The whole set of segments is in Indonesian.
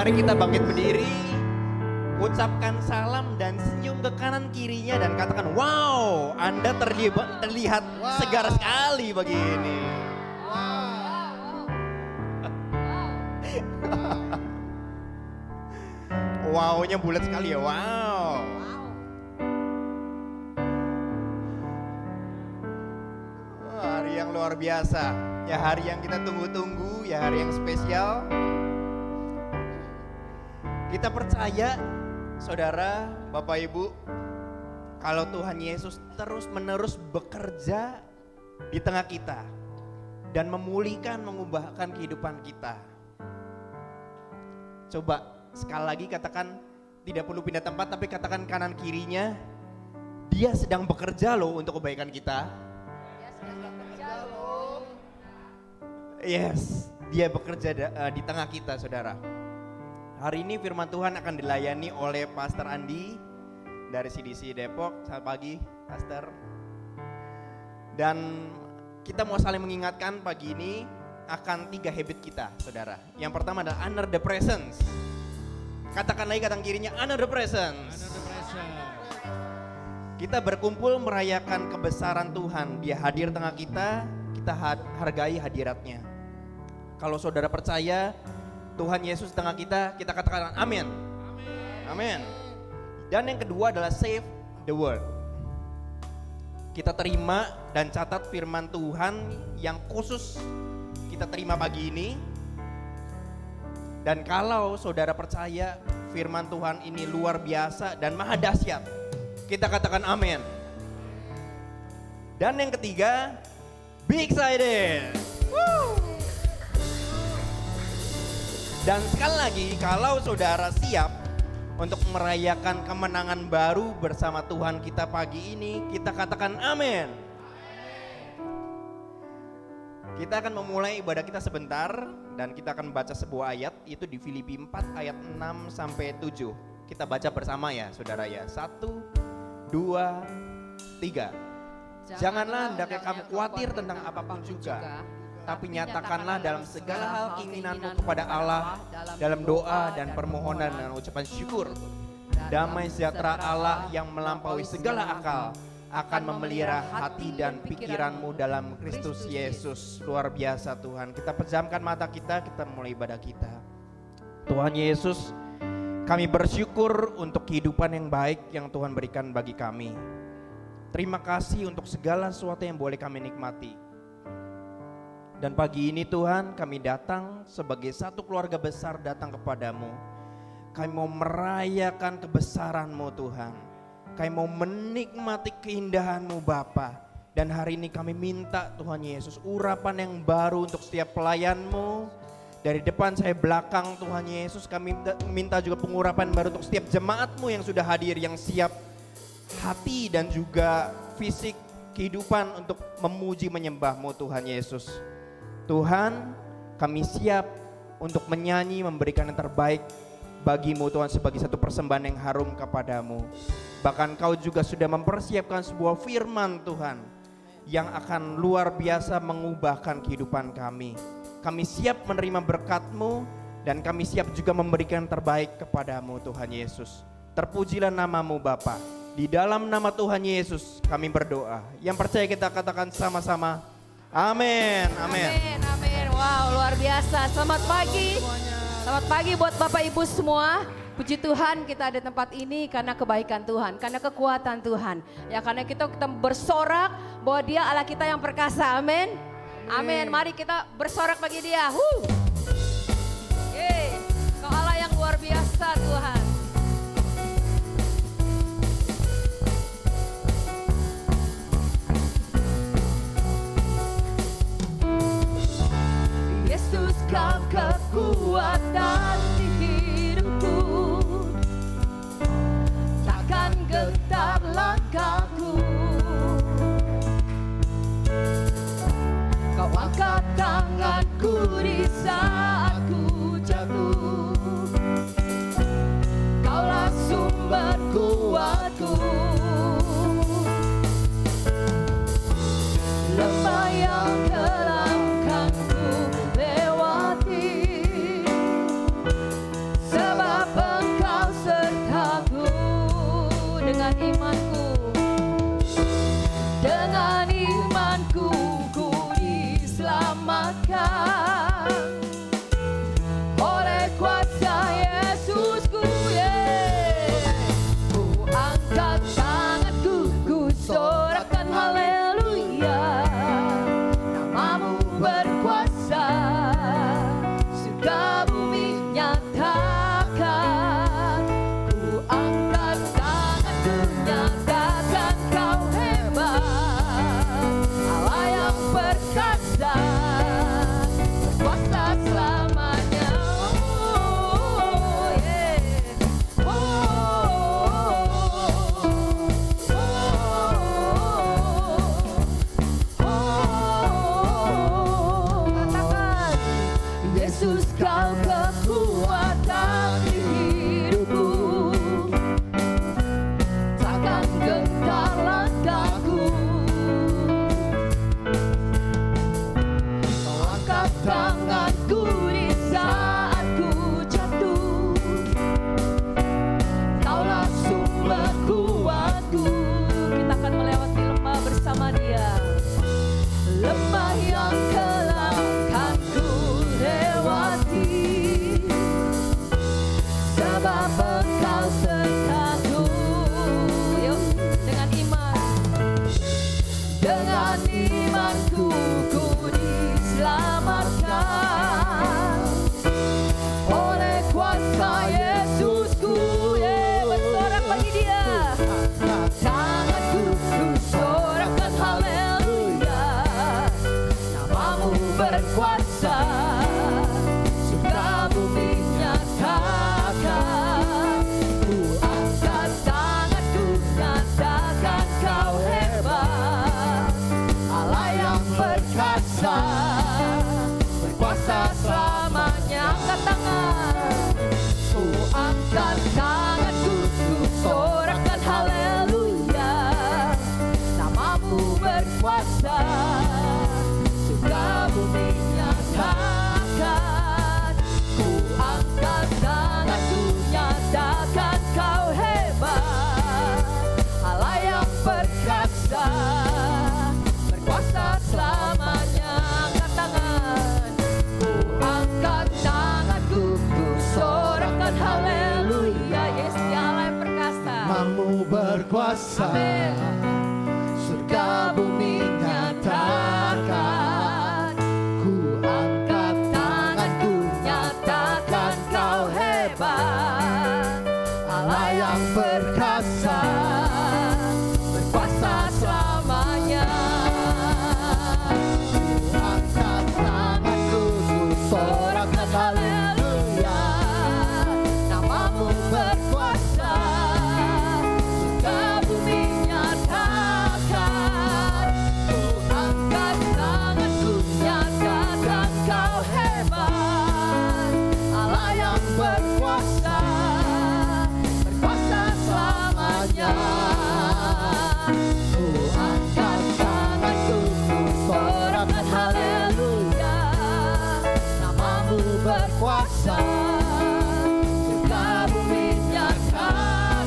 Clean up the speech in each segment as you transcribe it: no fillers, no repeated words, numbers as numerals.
Mari kita bangkit berdiri, ucapkan salam dan senyum ke kanan kirinya dan katakan, wow, Anda terlihat segar sekali begini. Wow-nya bulat sekali ya, wow. Hari yang luar biasa, ya hari yang kita tunggu-tunggu, ya hari yang spesial. Kita percaya, saudara, Bapak Ibu, kalau Tuhan Yesus terus-menerus bekerja di tengah kita dan memulihkan, mengubahkan kehidupan kita. Coba sekali lagi katakan, tidak perlu pindah tempat, tapi katakan kanan kirinya, dia sedang bekerja loh untuk kebaikan kita. Yes, dia bekerja di tengah kita, saudara. Hari ini firman Tuhan akan dilayani oleh Pastor Andi dari CDC Depok. Selamat pagi, Pastor. Dan kita mau saling mengingatkan pagi ini akan 3 habit kita, saudara. Yang pertama adalah honor the presence. Katakan lagi kanan kirinya, honor the presence. Kita berkumpul merayakan kebesaran Tuhan. Dia hadir tengah kita, kita hargai hadiratnya. Kalau saudara percaya Tuhan Yesus tengah kita, kita katakan amin. Amin. Dan yang kedua adalah save the world. Kita terima dan catat firman Tuhan yang khusus kita terima pagi ini. Dan kalau saudara percaya firman Tuhan ini luar biasa dan maha dahsyat, kita katakan amin. Dan yang ketiga, be excited. Woo! Dan sekali lagi, kalau saudara siap untuk merayakan kemenangan baru bersama Tuhan kita pagi ini, kita katakan amin. Kita akan memulai ibadah kita sebentar dan kita akan baca sebuah ayat, itu di Filipi 4 ayat 6 sampai 7. Kita baca bersama ya, saudara ya. 1, 2, 3. Janganlah hendaknya kamu khawatir tentang apapun juga, tapi nyatakanlah dalam segala hal keinginanmu kepada Allah dalam doa dan permohonan dan ucapan syukur. Damai sejahtera Allah yang melampaui segala akal akan memelihara hati dan pikiranmu dalam Kristus Yesus. Luar biasa Tuhan. Kita pejamkan mata kita mulai ibadah kita. Tuhan Yesus, kami bersyukur untuk kehidupan yang baik yang Tuhan berikan bagi kami. Terima kasih untuk segala sesuatu yang boleh kami nikmati. Dan pagi ini Tuhan, kami datang sebagai satu keluarga besar datang kepadamu. Kami mau merayakan kebesaran-Mu Tuhan. Kami mau menikmati keindahan-Mu Bapa. Dan hari ini kami minta Tuhan Yesus urapan yang baru untuk setiap pelayan-Mu. Dari depan saya belakang Tuhan Yesus, kami minta juga pengurapan baru untuk setiap jemaat-Mu yang sudah hadir, yang siap hati dan juga fisik kehidupan untuk memuji menyembah-Mu Tuhan Yesus. Tuhan, kami siap untuk menyanyi, memberikan yang terbaik bagi-Mu Tuhan sebagai satu persembahan yang harum kepadamu. Bahkan Kau juga sudah mempersiapkan sebuah firman Tuhan yang akan luar biasa mengubahkan kehidupan kami. Kami siap menerima berkat-Mu dan kami siap juga memberikan yang terbaik kepadamu Tuhan Yesus. Terpujilah nama-Mu Bapa. Di dalam nama Tuhan Yesus kami berdoa. Yang percaya kita katakan sama-sama. Amin, amin. Amin, amin. Wow, luar biasa. Selamat pagi. Selamat pagi buat Bapak Ibu semua. Puji Tuhan kita ada tempat ini karena kebaikan Tuhan, karena kekuatan Tuhan. Ya karena kita bersorak bahwa Dia Allah kita yang perkasa. Amin. Amin. Mari kita bersorak bagi Dia. Yeay. Kau Allah yang luar biasa Tuhan. Yesus kau kekuatan di hidupku, takkan getar langkahku. Kau angkat tanganku di saat ku jatuh, Kaulah sumber kuatku. Lembah yang kelam kan ku lewati, oleh kuasa Yesusku, ku angkat tanganku, ku sorakan haleluya. Namamu berkuasa, surga bumi nyatakan. Ku angkat tanganku, nyatakan kau hebat, Allah yang perkasa, berkuasa selamanya. Oh, yeah. Katakan, Yesus kau kekuatan di hidupku, takkan gentar langkahku. Kau angkat tanganku di saat ku jatuh, Kaulah sumber kuatku. Kita akan melewati lembah bersama Dia, lembah yang kelak akan ku lewati, sebab Engkau sertaku. Yuk, dengan imanku ku diselamatkan oleh kuasa Yesusku. Bersorak bagi Dia. Tanganku ku sorakan haleluya. Namamu berkuasa, surga bumi nyatakan. Ku angkat tanganku, nyatakan kau hebat, Allah yang perkasa, berkuasa selamanya. Angkat tangan, ku angkat tanganku, ku sorakan haleluya. Namamu berkuasa, surga bumi nyatakan. Ku angkat tanganku, nyatakan kau hebat, Allah yang perkasa, berkuasa selamanya. Angkat tangan, ku angkat tanganku, ku sorakan haleluya. Yes, Dia Allah yang perkasa. Namamu berkuasa, Amin. surga bumi nyatakan. Ku angkat tanganku, Nyatakan kau hebat, Allah yang perkasa, berkuasa selamanya. ku angkat tanganku, ku sorakan haleluya. Namamu berkuasa, surga bumi nyatakan. Ku angkat tanganku, nyatakan kau hebat, Allah yang berkuasa, berkuasa selamanya. Ku angkat tanganku, ku sorakan haleluya. Namamu berkuasa, surga bumi nyatakan.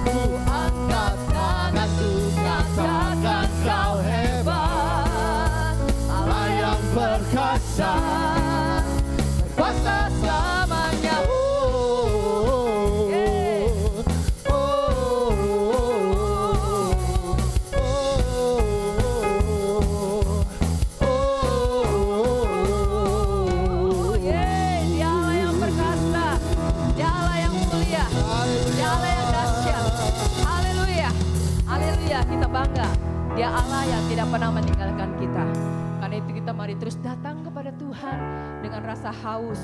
Ku angkat tanganku, nyatakan kau hebat, Allah yang perkasa, berkuasa selamanya. Dia Allah yang perkasa, Dia Allah yang mulia, Dia Allah yang dahsyat. Haleluya, haleluya, kita bangga. Dia Allah yang tidak pernah meninggalkan kita. Karena itu kita mari terus datang kepada Tuhan dengan rasa haus,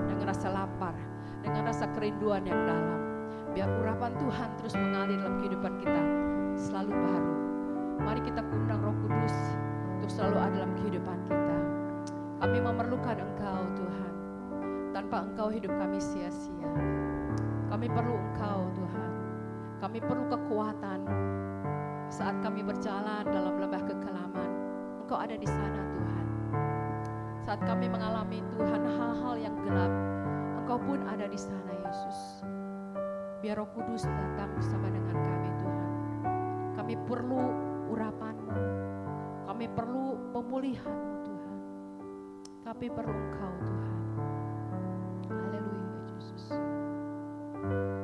dengan rasa lapar, dengan rasa kerinduan yang dalam. Biar urapan Tuhan terus mengalir dalam kehidupan kita selalu baru. Mari kita undang Roh Kudus untuk selalu ada dalam kehidupan kita. Kami memerlukan Engkau Tuhan. Tanpa Engkau hidup kami sia-sia. Kami perlu Engkau Tuhan. Kami perlu kekuatan saat kami berjalan dalam lembah kekelaman. Engkau ada di sana Tuhan. Saat kami mengalami Tuhan hal-hal yang gelap, Engkau pun ada di sana Yesus. Biar Roh Kudus datang bersama dengan kami Tuhan. Kami perlu urapan-Mu. Kami perlu pemulihan-Mu Tuhan. Kami perlu Engkau Tuhan. Haleluya Yesus. Haleluya.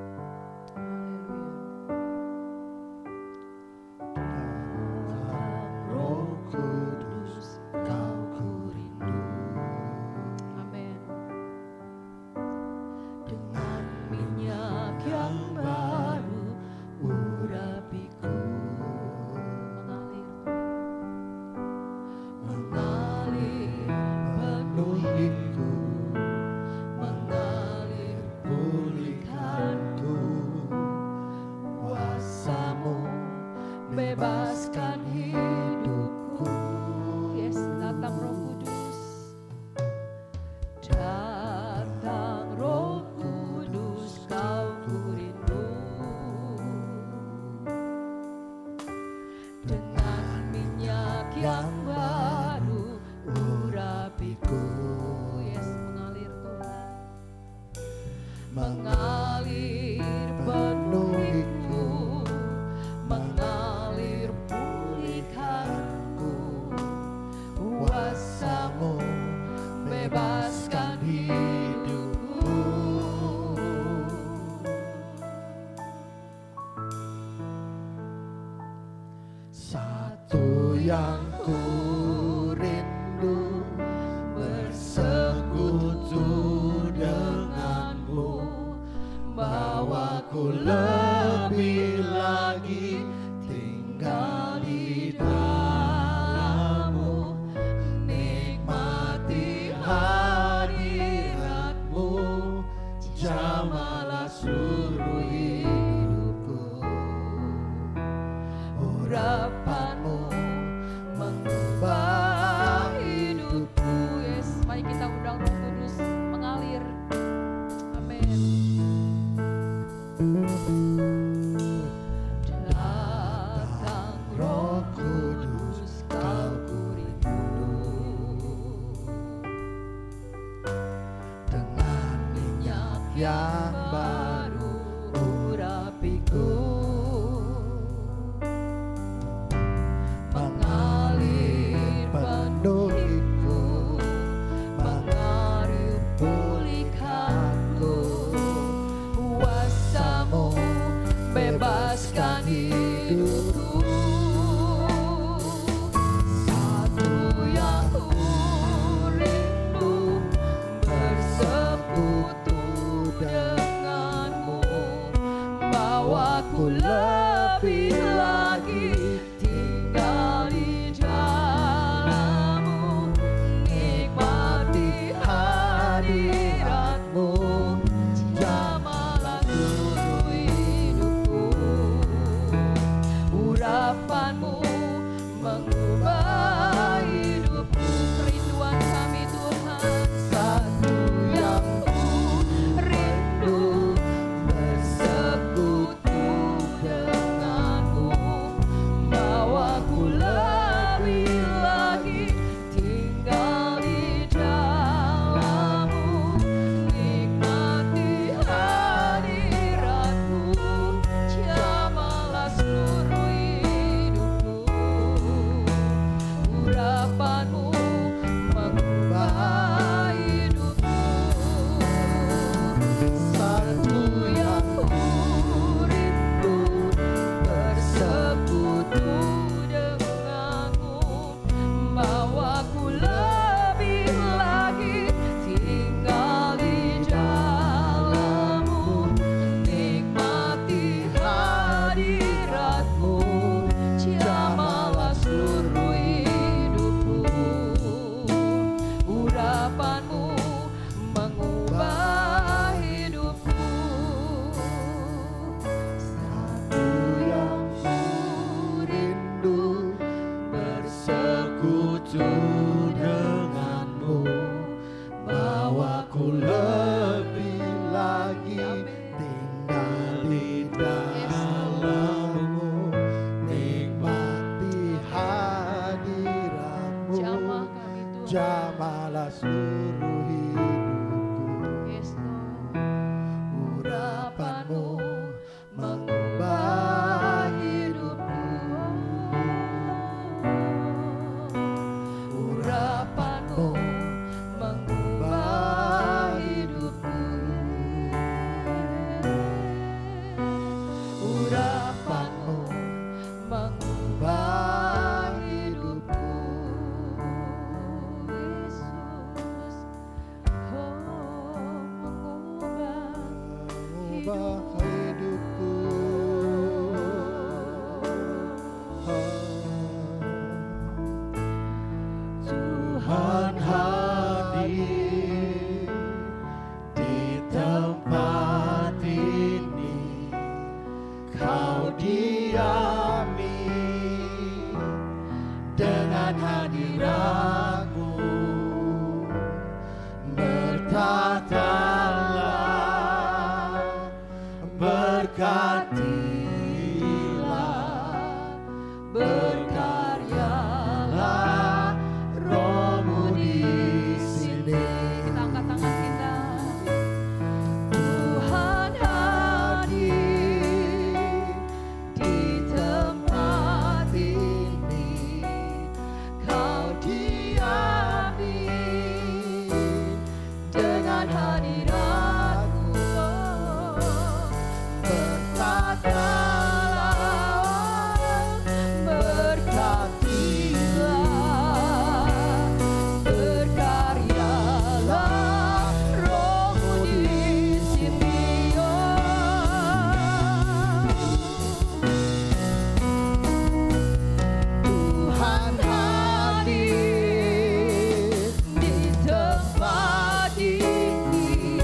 Roh Kudus, Kau kurindu. Amin. Dengan minyak yang baru urapiku Mengalir, penuhiku, mengalir pulihkanku. Kuasamu bebaskan hidupku. yes, datang Roh Kudus. Datang Roh Kudus, Kau kurindu. Dengan minyak yang baru urapiku. Yes, mengalir Tuhan. Mengalir penuhiku, mengalir pulihkanku. Kuasamu bebaskan hidupku. Satu yang ku rindu, bersekutu denganmu, bawaku lebih lagi tinggal di dalammu, nikmati hadiratmu, jamalah seluruh hidupku. Urapanmu mengubah hidupku. Yes, mari kita undang Roh Kudus mengalir. Amin. Datang Roh Kudus, Kau kurindu. Dengan minyak yang baru urapiku, mengalir penuhiku, mengalir pulihkanku. Kuasamu bebaskan hidupku. Satu yang ku rindu, bersekutu denganmu, bawaku lebih lagi tinggal di dalammu, nikmati hadiratmu, jamalah seluruh hidupku. Urapanmu mengubah hidupku. Kerinduan kami Tuhan. Satu yang ku rindu, bersekutu denganmu, bawaku lebih lagi tinggal di dalammu, nikmati hadiratmu, jamalah seluruh hidupku. Urapanmu mengubah hidupku. Satu yang ku rindu, bersekutu denganmu, bawaku lebih lagi tinggal di dalammu, nikmati hadiratmu, jamalah seluruh hidupku. Urapanmu mengubah hidupku. Satu yang ku rindu, bersekutu denganmu, bawaku lebih lagi tinggal di dalammu, nikmati hadiratmu, Jamah kami Tuhan. jamalah seluruh hidupku. Yes, Lord. Urapanmu mengubah hidupku. Urapanmu Engkaulah hidupku. Tuhan hadir di tempat ini, Kau diami dengan hadiratmu. Bertatalah, berkatilah, berkaryalah Roh-Mu di sini. Kita angkat tangan kita. Tuhan hadir di tempat ini, Kau diami dengan hadiratmu. Berkatalah, berkatilah, berkaryalah Roh-Mu di sini. Tuhan hadir di tempat ini,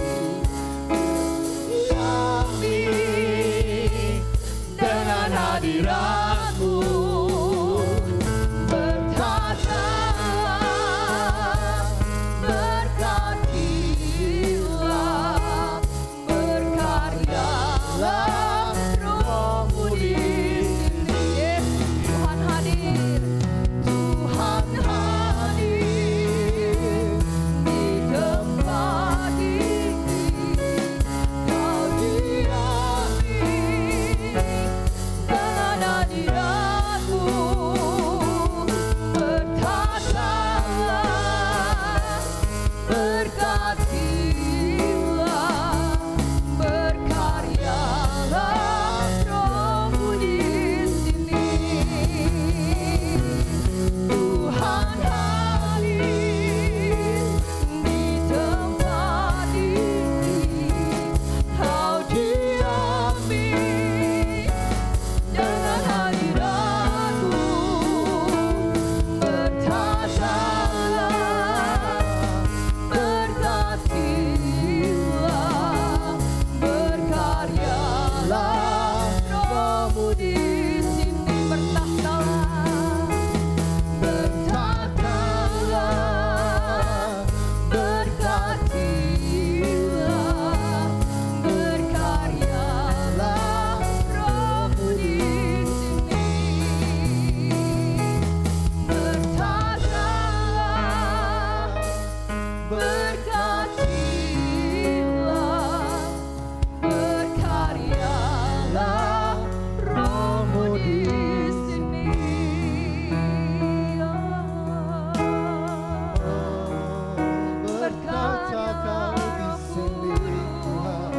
diami dengan hadiratmu. Berkatalah, berkatilah, berkaryalah Roh-Mu di sini. Yes, Tuhan hadir, Tuhan hadir di tempat ini, Kau diami dengan hadiratmu. Berkatalah, berkatilah, berkaryalah Roh-Mu di sini. Tuhan hadir di tempat ini, Kau diami dengan hadiratmu. Berkatalah, berkatilah, berkaryalah Roh-Mu di sini. Berkatalah, berkatilah, berkaryalah Roh-Mu di sini. Berkatalah, berkatilah, berkaryalah Roh-Mu di sini. Berkata Kau di sini, Tuhan.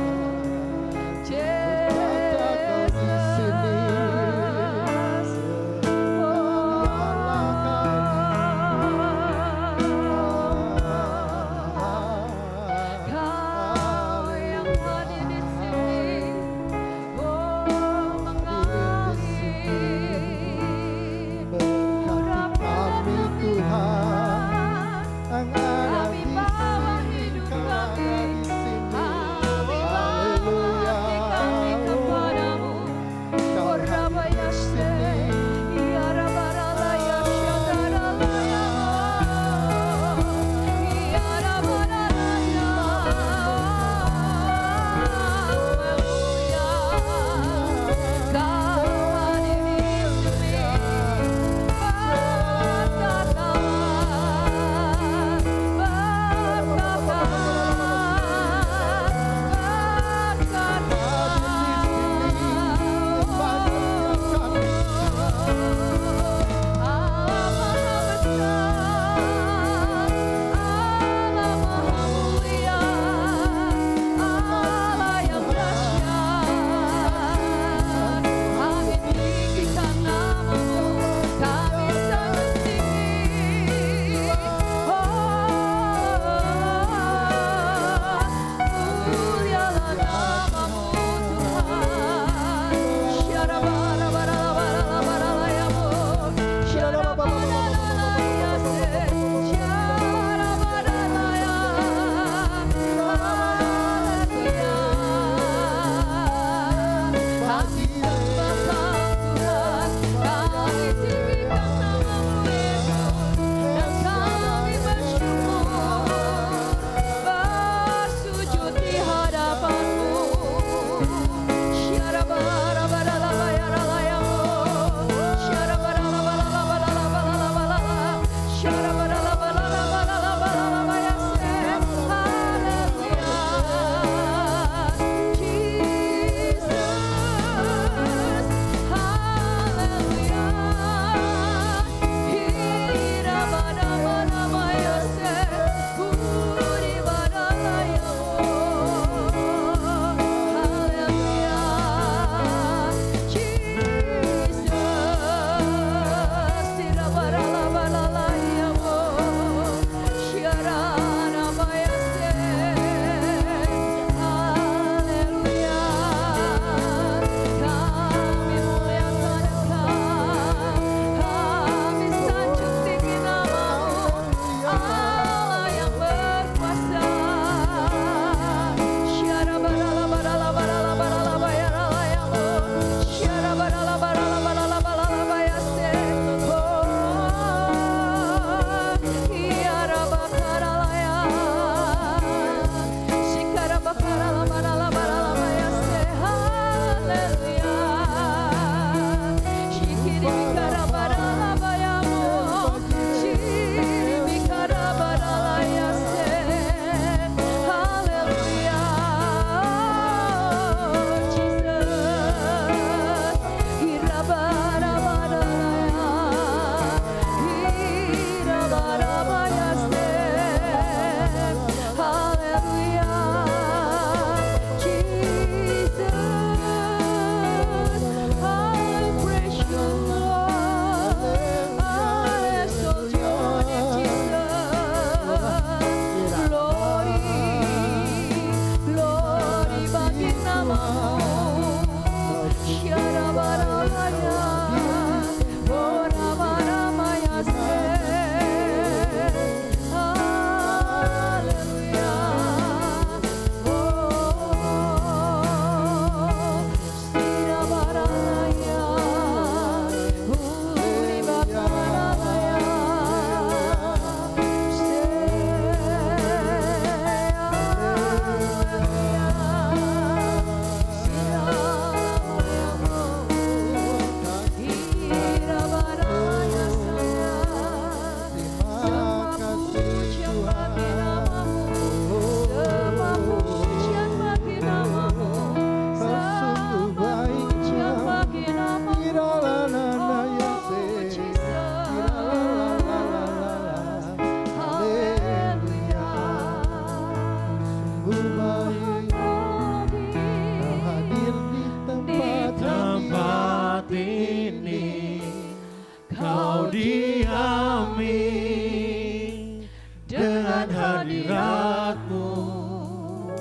hadirat-Mu,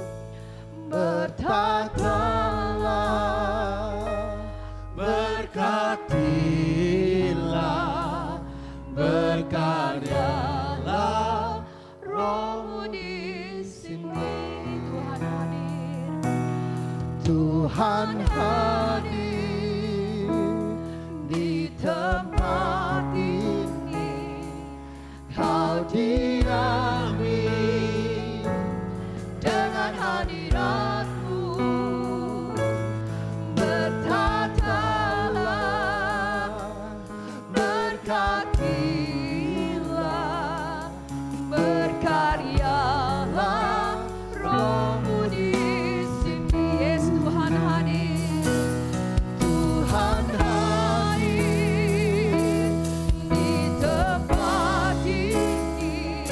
bertatalah, berkatilah, berkaryalah, Roh-Mu di sini. Tuhan hadir. Tuhan hadir di tempat ini, Kau diami dengan hadirat-Mu, bertatalah, berkatilah, berkaryalah, Roh-Mu di sini. Yes, Tuhan hadir. Tuhan hadir di tempat ini,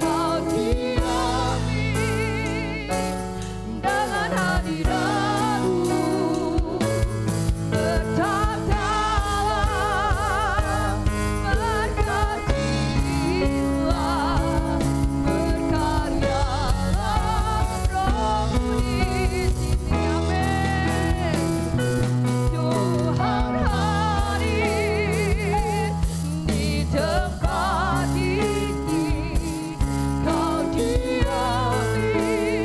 Kau diami dengan hadirat-Mu, bertatalah, berkatilah, berkaryalah, Roh-Mu di sini. Amin. Tuhan hadir di tempat ini, Kau diami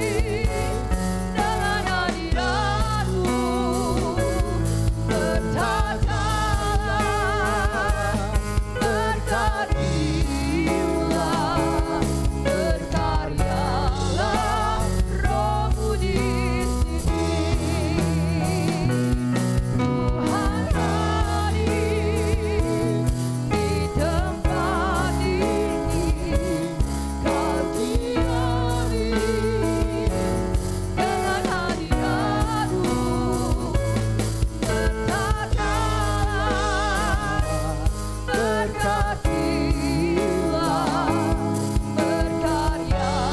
dengan hadirat-Mu, bertatalah, berkatilah, berkaryalah, Roh-Mu di sini. Tuhan hadir di tempat ini, Kau diami dengan hadirat-Mu, bertatalah,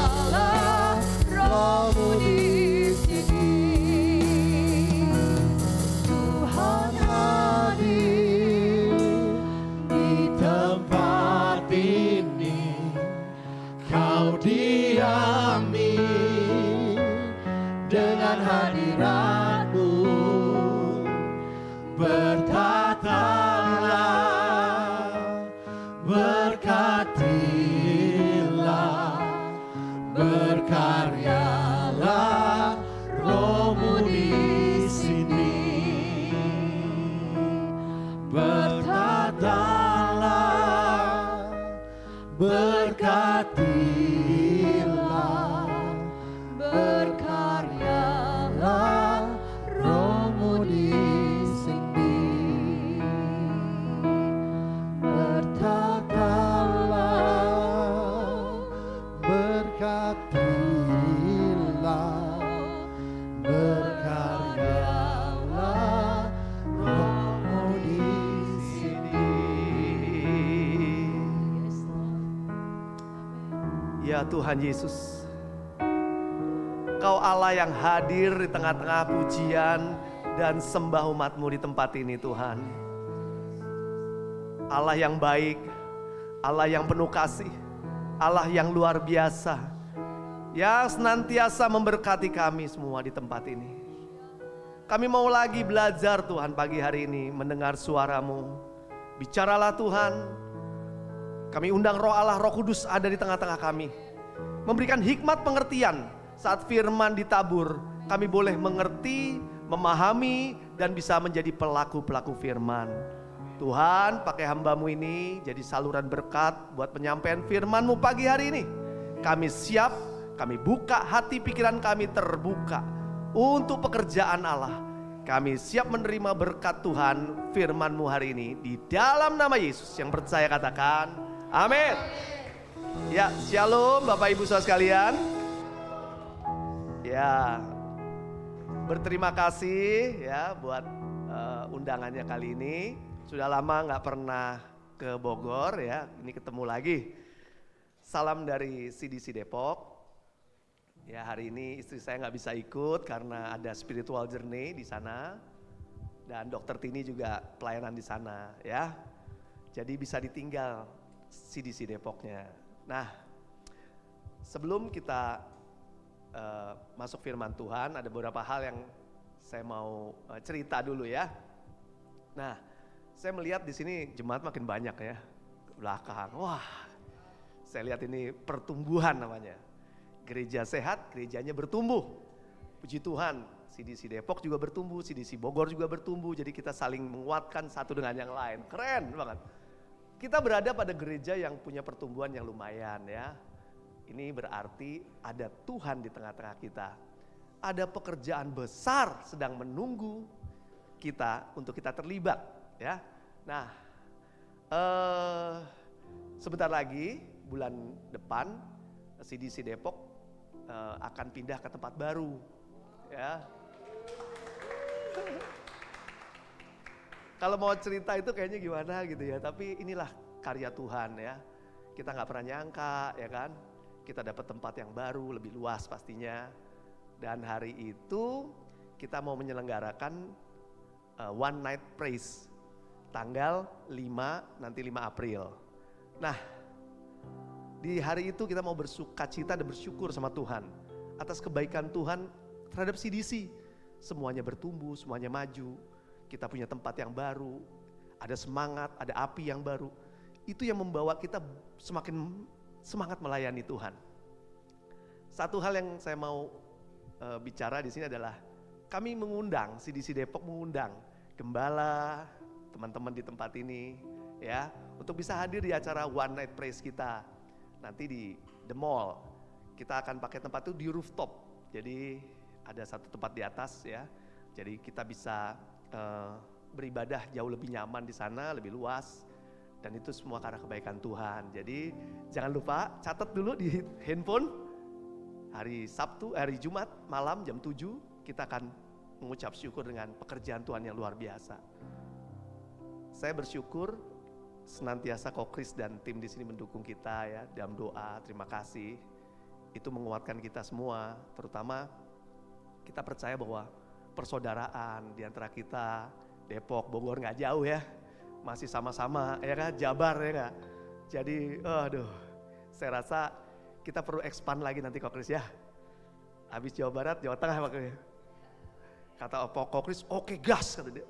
berkatilah, berkaryalah, Roh-Mu di sini. Tuhan hadir di tempat ini, Kau diami dengan hadirat-Mu, bertatalah, berkatilah, berkaryalah, Roh-Mu di sini. Bertatalah, berkatilah, berkaryalah, Roh-Mu di sini. Bertatalah, berkatilah, berkaryalah, Roh-Mu di sini. Ya Tuhan Yesus, Kau Allah yang hadir di tengah-tengah pujian dan sembah umat-Mu di tempat ini Tuhan. Allah yang baik, Allah yang penuh kasih, Allah yang luar biasa, yang senantiasa memberkati kami semua di tempat ini. Kami mau lagi belajar Tuhan pagi hari ini mendengar suara-Mu. Bicaralah Tuhan. Kami undang Roh Allah, Roh Kudus ada di tengah-tengah kami. Memberikan hikmat pengertian saat firman ditabur. Kami boleh mengerti, memahami, dan bisa menjadi pelaku-pelaku firman. Tuhan pakai hamba-Mu ini jadi saluran berkat buat penyampaian firman-Mu pagi hari ini. Kami siap, kami buka hati pikiran kami terbuka untuk pekerjaan Allah. Kami siap menerima berkat Tuhan firman-Mu hari ini. Di dalam nama Yesus yang percaya katakan amin. Ya, shalom Bapak Ibu Saudara sekalian. Ya, berterima kasih ya buat undangannya kali ini. Sudah lama nggak pernah ke Bogor ya, ini ketemu lagi. Salam dari CDC Depok. Ya, hari ini istri saya nggak bisa ikut karena ada spiritual journey di sana. Dan Dokter Tini juga pelayanan di sana ya. Jadi bisa ditinggal CDC Depoknya. Nah, Sebelum kita masuk firman Tuhan, ada beberapa hal yang saya mau cerita dulu ya. Nah, saya melihat di sini jemaat makin banyak ya, ke belakang. Wah, saya lihat ini pertumbuhan namanya. Gereja sehat, gerejanya bertumbuh. Puji Tuhan, CDC Depok juga bertumbuh, CDC Bogor juga bertumbuh. Jadi kita saling menguatkan satu dengan yang lain. Keren banget. Kita berada pada gereja yang punya pertumbuhan yang lumayan ya. Ini berarti ada Tuhan di tengah-tengah kita. Ada pekerjaan besar sedang menunggu kita untuk kita terlibat ya. Nah, sebentar lagi bulan depan CDC Depok akan pindah ke tempat baru ya. Kalau mau cerita itu kayaknya gimana gitu ya, tapi inilah karya Tuhan ya. Kita nggak pernah nyangka ya kan, kita dapat tempat yang baru, lebih luas pastinya. Dan hari itu kita mau menyelenggarakan One Night Praise tanggal 5 April. Nah, di hari itu kita mau bersukacita dan bersyukur sama Tuhan atas kebaikan Tuhan terhadap CDC. Semuanya bertumbuh, semuanya maju. Kita punya tempat yang baru, ada semangat, ada api yang baru. Itu yang membawa kita semakin semangat melayani Tuhan. Satu hal yang saya mau bicara di sini adalah kami mengundang, CDC Depok mengundang gembala, teman-teman di tempat ini ya, untuk bisa hadir di acara One Night Praise kita. Nanti di The Mall, kita akan pakai tempat itu di rooftop. Jadi ada satu tempat di atas ya, jadi kita bisa beribadah jauh lebih nyaman di sana, lebih luas. Dan itu semua karena kebaikan Tuhan. Jadi jangan lupa catat dulu di handphone. Hari Jumat malam jam 7 kita akan mengucap syukur dengan pekerjaan Tuhan yang luar biasa. Saya bersyukur senantiasa Kokris dan tim di sini mendukung kita ya dalam doa. Terima kasih. Itu menguatkan kita semua, terutama kita percaya bahwa persaudaraan di antara kita, Depok, Bogor nggak jauh ya. Masih sama-sama ya kan, Jabar ya kan. Jadi saya rasa kita perlu expand lagi nanti Kokris ya. Habis Jawa Barat, Jawa Tengah makanya. Kata Kokris, oke gas kata dia.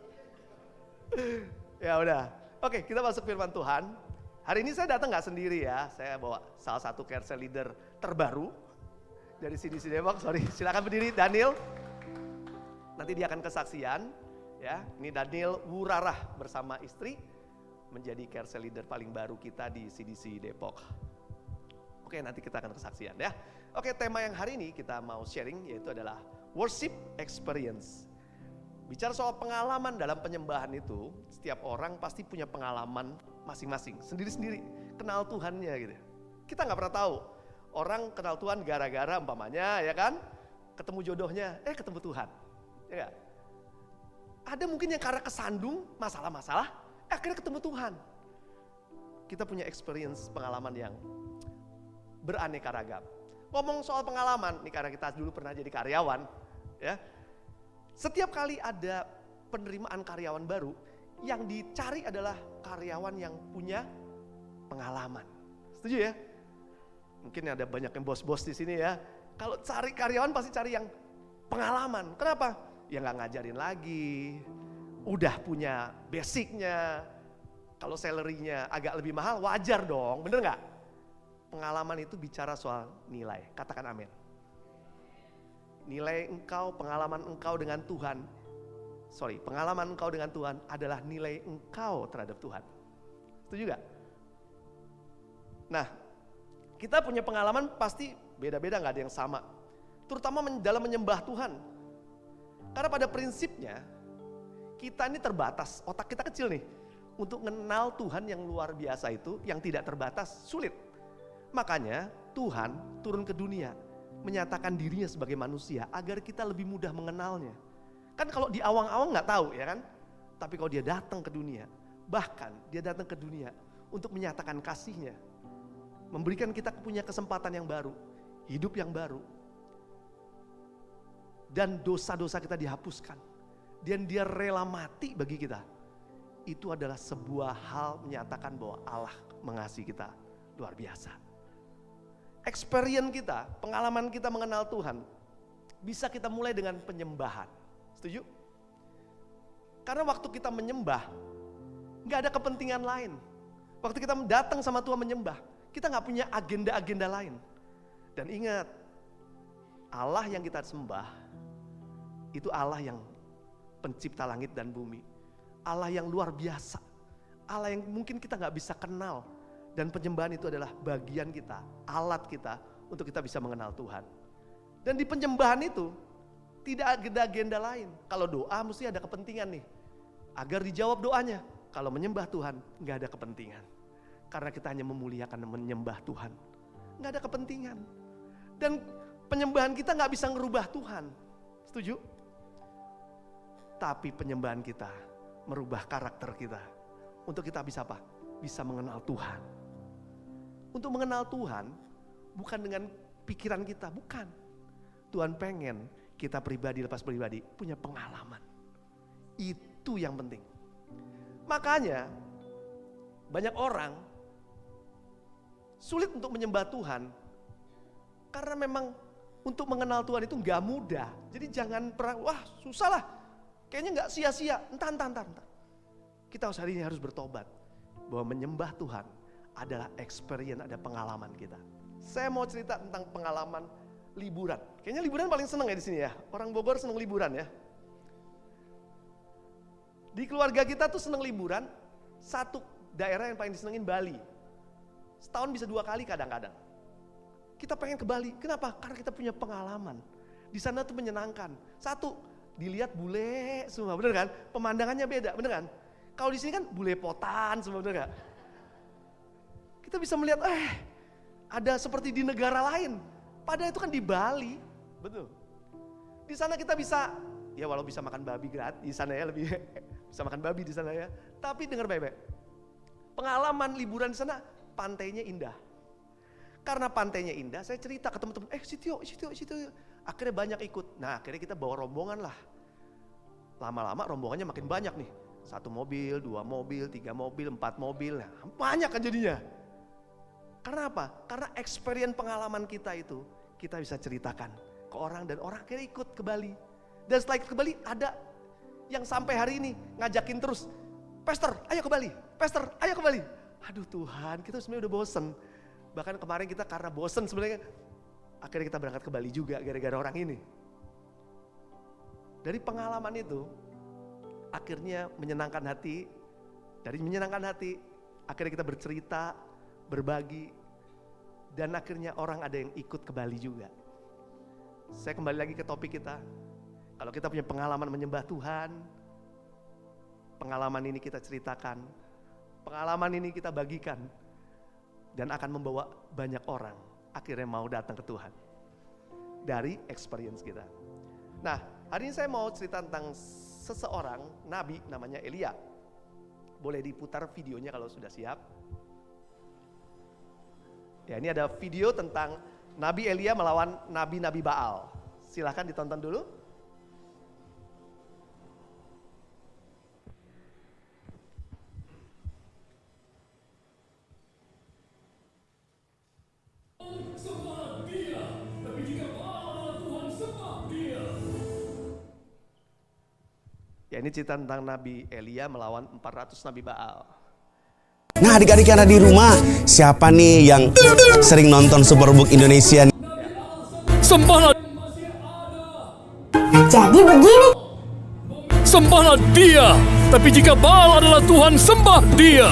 Ya udah, oke kita masuk firman Tuhan. Hari ini saya datang nggak sendiri ya, saya bawa salah satu carousel leader terbaru dari CDC Depok. Silakan berdiri Daniel. Nanti dia akan kesaksian ya. Ini Daniel Wurarah bersama istri menjadi carousel leader paling baru kita di CDC Depok. Oke, nanti kita akan kesaksian ya. Oke, tema yang hari ini kita mau sharing yaitu adalah worship experience. Bicara soal pengalaman dalam penyembahan itu, setiap orang pasti punya pengalaman masing-masing, sendiri-sendiri, kenal Tuhannya gitu. Kita nggak pernah tahu, orang kenal Tuhan gara-gara umpamanya ya kan, ketemu jodohnya, ketemu Tuhan. Ya gak? Ada mungkin yang karena kesandung masalah-masalah, akhirnya ketemu Tuhan. Kita punya experience pengalaman yang beraneka ragam. Ngomong soal pengalaman, nih karena kita dulu pernah jadi karyawan, ya. Setiap kali ada penerimaan karyawan baru, yang dicari adalah karyawan yang punya pengalaman. Setuju ya? Mungkin ada banyak yang bos-bos di sini ya. Kalau cari karyawan pasti cari yang pengalaman. Kenapa? Ya nggak ngajarin lagi, udah punya basicnya. Kalau salary-nya agak lebih mahal, wajar dong, bener nggak? Pengalaman itu bicara soal nilai, katakan amin. Nilai engkau, pengalaman engkau dengan Tuhan, pengalaman engkau dengan Tuhan adalah nilai engkau terhadap Tuhan. Setuju gak? Nah, kita punya pengalaman pasti beda-beda, gak ada yang sama. Terutama dalam menyembah Tuhan. Karena pada prinsipnya, kita ini terbatas, otak kita kecil nih. Untuk mengenal Tuhan yang luar biasa itu, yang tidak terbatas, sulit. Makanya Tuhan turun ke dunia, menyatakan dirinya sebagai manusia agar kita lebih mudah mengenalnya. Kan kalau di awang-awang gak tahu ya kan, tapi kalau dia datang ke dunia, bahkan dia datang ke dunia untuk menyatakan kasihnya, memberikan kita punya kesempatan yang baru, hidup yang baru, dan dosa-dosa kita dihapuskan, dan dia rela mati bagi kita. Itu adalah sebuah hal menyatakan bahwa Allah mengasihi kita luar biasa. experience kita, pengalaman kita mengenal Tuhan, bisa kita mulai dengan penyembahan. Setuju? Karena waktu kita menyembah, gak ada kepentingan lain. Waktu kita datang sama Tuhan menyembah, kita gak punya agenda-agenda lain. Dan ingat, Allah yang kita sembah, itu Allah yang pencipta langit dan bumi. Allah yang luar biasa. Allah yang mungkin kita gak bisa kenal. Dan penyembahan itu adalah bagian kita, alat kita untuk kita bisa mengenal Tuhan. Dan di penyembahan itu tidak ada agenda lain. Kalau doa mesti ada kepentingan nih, agar dijawab doanya. Kalau menyembah Tuhan nggak ada kepentingan, karena kita hanya memuliakan dan menyembah Tuhan. Nggak ada kepentingan. Dan penyembahan kita nggak bisa ngerubah Tuhan, setuju? Tapi penyembahan kita merubah karakter kita, untuk kita bisa apa? Bisa mengenal Tuhan. Untuk mengenal Tuhan bukan dengan pikiran kita, bukan. Tuhan pengen kita pribadi lepas pribadi punya pengalaman. Itu yang penting. Makanya banyak orang sulit untuk menyembah Tuhan karena memang untuk mengenal Tuhan itu gak mudah. Jadi jangan pernah, wah susah lah, kayaknya gak sia-sia. Entar. Kita hari ini harus bertobat bahwa menyembah Tuhan adalah experience, ada pengalaman kita. Saya mau cerita tentang pengalaman liburan. Kayaknya liburan paling seneng ya di sini ya. Orang Bogor seneng liburan ya. Di keluarga kita tuh seneng liburan. Satu daerah yang paling disenengin Bali. Setahun bisa 2 kali kadang-kadang. Kita pengen ke Bali. Kenapa? Karena kita punya pengalaman. Di sana tuh menyenangkan. Satu, dilihat bule semua, bener kan? Pemandangannya beda, bener kan? Kalau di sini kan bule potan semua, bener gak? Kita bisa melihat, ada seperti di negara lain. Padahal itu kan di Bali, betul. Di sana kita bisa, ya walau bisa makan babi gratis di sana ya, lebih bisa makan babi di sana ya. Tapi dengar baik-baik, pengalaman liburan di sana, pantainya indah. Karena pantainya indah, saya cerita ke teman-teman, Sitio. Akhirnya banyak ikut. Nah akhirnya kita bawa rombongan lah. Lama-lama rombongannya makin banyak nih. 1 mobil, 2 mobil, 3 mobil, 4 mobil. Nah, banyak kan jadinya. Karena apa? Karena experience pengalaman kita itu, kita bisa ceritakan ke orang dan orang akhirnya ikut ke Bali. Dan setelah ikut ke Bali ada yang sampai hari ini ngajakin terus, Pastor ayo ke Bali, Pastor ayo ke Bali. Aduh Tuhan, kita sebenarnya udah bosen. Bahkan kemarin kita karena bosen sebenarnya, akhirnya kita berangkat ke Bali juga gara-gara orang ini. Dari pengalaman itu, akhirnya menyenangkan hati. Dari menyenangkan hati, akhirnya kita bercerita, berbagi, dan akhirnya orang ada yang ikut ke Bali juga. Saya kembali lagi ke topik kita. Kalau kita punya pengalaman menyembah Tuhan, pengalaman ini kita ceritakan, pengalaman ini kita bagikan, dan akan membawa banyak orang akhirnya mau datang ke Tuhan dari experience kita. Nah, hari ini saya mau cerita tentang seseorang nabi namanya Elia. Boleh diputar videonya kalau sudah siap. Ya, ini ada video tentang Nabi Elia melawan nabi-nabi Baal. Silahkan ditonton dulu. Ya, ini cerita tentang Nabi Elia melawan 400 nabi Baal. Nah adik-adik yang ada di rumah, siapa nih yang sering nonton Superbook Indonesia? Sembahlah. Jadi begini. Sembahlah dia. Tapi jika Baal adalah Tuhan, sembah dia.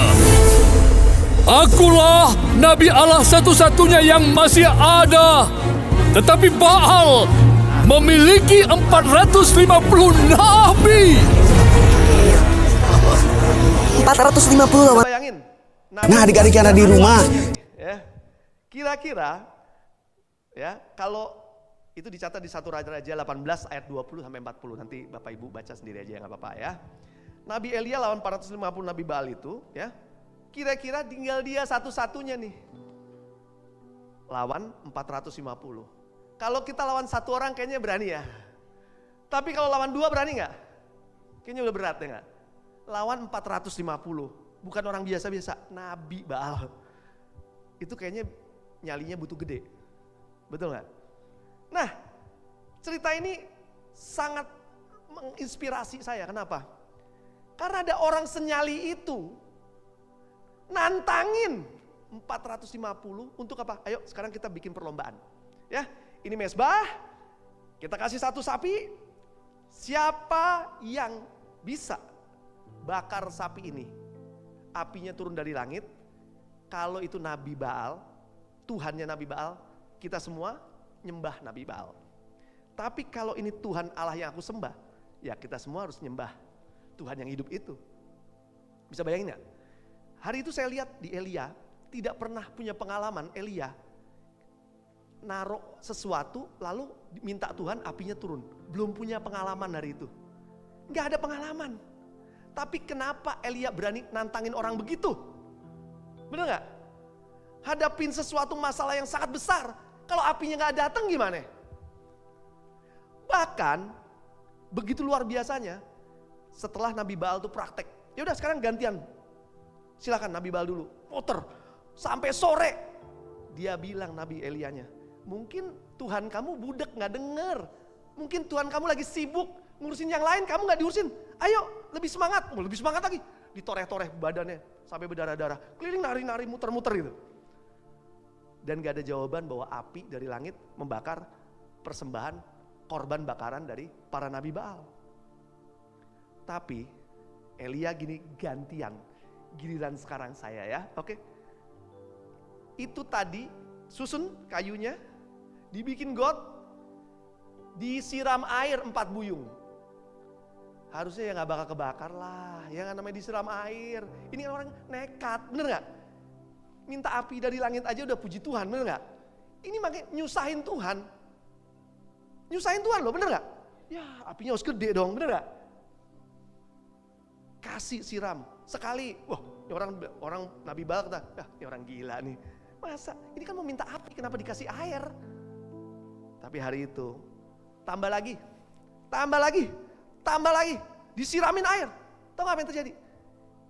Akulah Nabi Allah satu-satunya yang masih ada. Tetapi Baal memiliki 450 nabi. 450 Bayangin. Nah adik-adik yang ada di rumah, Ya, kira-kira ya kalau itu dicatat di 1 Raja-Raja 18 ayat 20 sampai 40. Nanti Bapak Ibu baca sendiri aja, nggak apa-apa ya. Nabi Elia lawan 450 nabi Baal itu ya. Kira-kira tinggal dia satu-satunya nih. Lawan 450. Kalau kita lawan 1 orang kayaknya berani ya. Tapi kalau lawan 2 berani nggak? Kayaknya udah berat ya nggak? Lawan 450. Bukan orang biasa-biasa, nabi Baal. Itu kayaknya nyalinya butuh gede. Betul nggak? Nah, cerita ini sangat menginspirasi saya. Kenapa? Karena ada orang senyali itu nantangin 450 untuk apa? Ayo sekarang kita bikin perlombaan. Ya, ini mezbah, kita kasih satu sapi. Siapa yang bisa bakar sapi ini? Apinya turun dari langit. Kalau itu Nabi Baal, Tuhannya Nabi Baal, kita semua nyembah Nabi Baal. Tapi kalau ini Tuhan Allah yang aku sembah, ya kita semua harus nyembah Tuhan yang hidup itu. Bisa bayangin gak? Hari itu saya lihat di Elia, tidak pernah punya pengalaman Elia naruh sesuatu lalu minta Tuhan apinya turun. Belum punya pengalaman hari itu. Gak ada pengalaman. Tapi kenapa Elia berani nantangin orang begitu? Bener gak? Hadapin sesuatu masalah yang sangat besar. Kalau apinya gak datang gimana? Bahkan begitu luar biasanya setelah Nabi Baal itu praktek. Ya udah sekarang gantian. Silakan Nabi Baal dulu. Muter sampai sore. Dia bilang Nabi Elianya, mungkin Tuhan kamu budek gak denger. Mungkin Tuhan kamu lagi sibuk ngurusin yang lain, kamu gak diurusin. Ayo lebih semangat, lebih semangat lagi. Ditoreh-toreh badannya sampai berdarah-darah. Keliling nari-nari muter-muter gitu. Dan gak ada jawaban bahwa api dari langit membakar persembahan korban bakaran dari para Nabi Baal. Tapi Elia gini gantian. Giliran sekarang saya ya, oke. Itu tadi susun kayunya, dibikin got, disiram air 4 buyung. Harusnya ya gak bakal kebakar lah, ya namanya disiram air. Ini kan orang nekat, bener gak? Minta api dari langit aja udah puji Tuhan, bener gak? Ini makanya nyusahin Tuhan. Nyusahin Tuhan loh, bener gak? Ya apinya harus gede dong, bener gak? Kasih siram, sekali, wah ini orang Nabi Baal kata, ini orang gila nih. Masa, ini kan mau minta api, kenapa dikasih air? Tapi hari itu, tambah lagi, disiramin air. Tahu gak apa yang terjadi?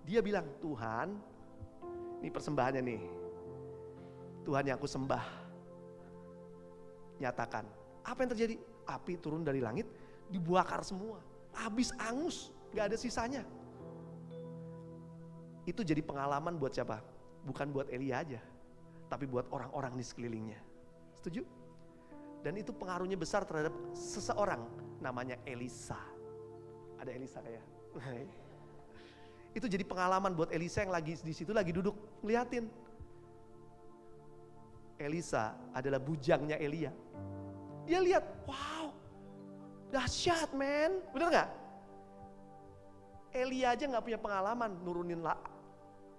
Dia bilang, Tuhan, ini persembahannya nih. Tuhan yang aku sembah. Nyatakan, apa yang terjadi? Api turun dari langit, dibakar semua. Habis angus, gak ada sisanya. Itu jadi pengalaman buat siapa? Bukan buat Elia aja, tapi buat orang-orang di sekelilingnya. Setuju? Dan itu pengaruhnya besar terhadap seseorang namanya Elisa. Ada Elisa kayak? Itu jadi pengalaman buat Elisa yang lagi di situ lagi duduk ngeliatin. Elisa adalah bujangnya Elia. Dia lihat, wow, dahsyat men, bener gak? Elia aja gak punya pengalaman nurunin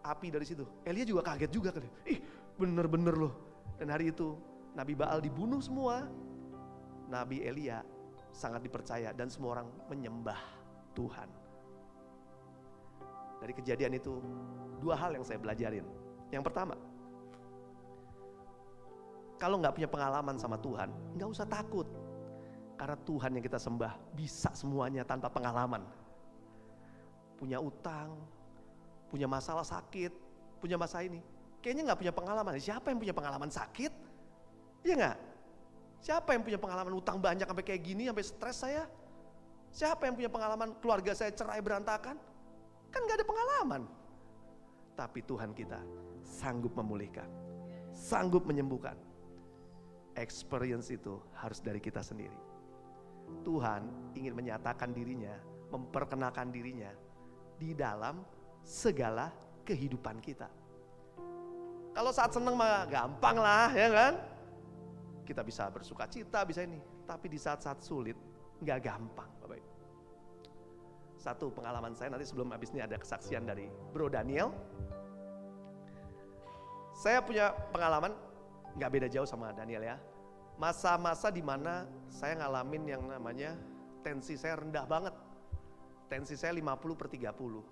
api dari situ. Elia juga kaget juga kali. Bener-bener loh. Dan hari itu Nabi Baal dibunuh semua. Nabi Elia sangat dipercaya dan semua orang menyembah Tuhan. Dari kejadian itu 2 hal yang saya belajarin. Yang pertama, kalau gak punya pengalaman sama Tuhan, gak usah takut. Karena Tuhan yang kita sembah bisa semuanya tanpa pengalaman. Punya utang, punya masalah sakit, punya masalah ini. Kayaknya gak punya pengalaman. Siapa yang punya pengalaman sakit? Iya gak? Siapa yang punya pengalaman utang banyak sampai kayak gini, sampai stres saya? Siapa yang punya pengalaman keluarga saya cerai berantakan? Kan gak ada pengalaman. Tapi Tuhan kita sanggup memulihkan, sanggup menyembuhkan. Experience itu harus dari kita sendiri. Tuhan ingin menyatakan dirinya, memperkenalkan dirinya di dalam segala kehidupan kita. Kalau saat seneng mah gampang lah ya kan. Kita bisa bersuka cita, bisa ini. Tapi di saat-saat sulit gak gampang Bapak Ibu. Satu pengalaman saya nanti sebelum habis ini ada kesaksian dari Bro Daniel. Saya punya pengalaman gak beda jauh sama Daniel ya. Masa-masa dimana saya ngalamin yang namanya tensi saya rendah banget. Tensi saya 50/30.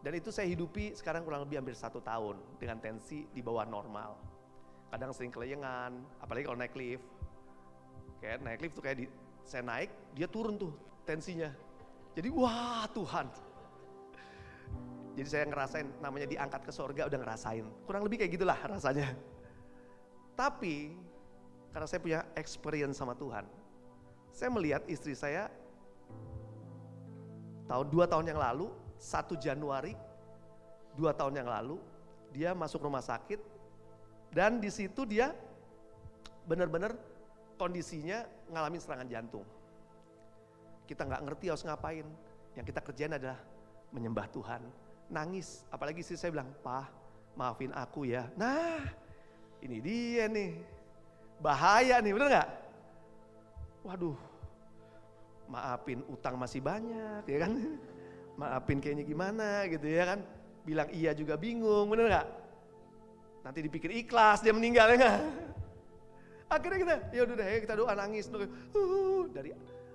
Dan itu saya hidupi sekarang kurang lebih hampir 1 tahun dengan tensi di bawah normal. Kadang sering keleyengan, apalagi kalau naik lift. Kayak naik lift tuh kayak saya naik, dia turun tuh tensinya. Jadi wah Tuhan. Jadi saya ngerasain namanya diangkat ke surga udah ngerasain. Kurang lebih kayak gitulah rasanya. Tapi Karena saya punya experience sama Tuhan. Saya melihat istri saya 2 tahun yang lalu, 1 Januari 2 tahun yang lalu, dia masuk rumah sakit dan di situ dia benar-benar kondisinya ngalamin serangan jantung. Kita nggak ngerti harus ngapain. Yang kita kerjain adalah menyembah Tuhan, nangis. Apalagi istri saya bilang, "Pak, maafin aku ya." Nah, ini dia nih, bahaya nih, bener nggak? Waduh, maafin utang masih banyak, ya kan? Maafin kayaknya gimana gitu ya kan? Bilang iya juga bingung, bener nggak? Nanti dipikir ikhlas dia meninggal ya nggak? Akhirnya kita, ya udah deh, kita doa nangis, dari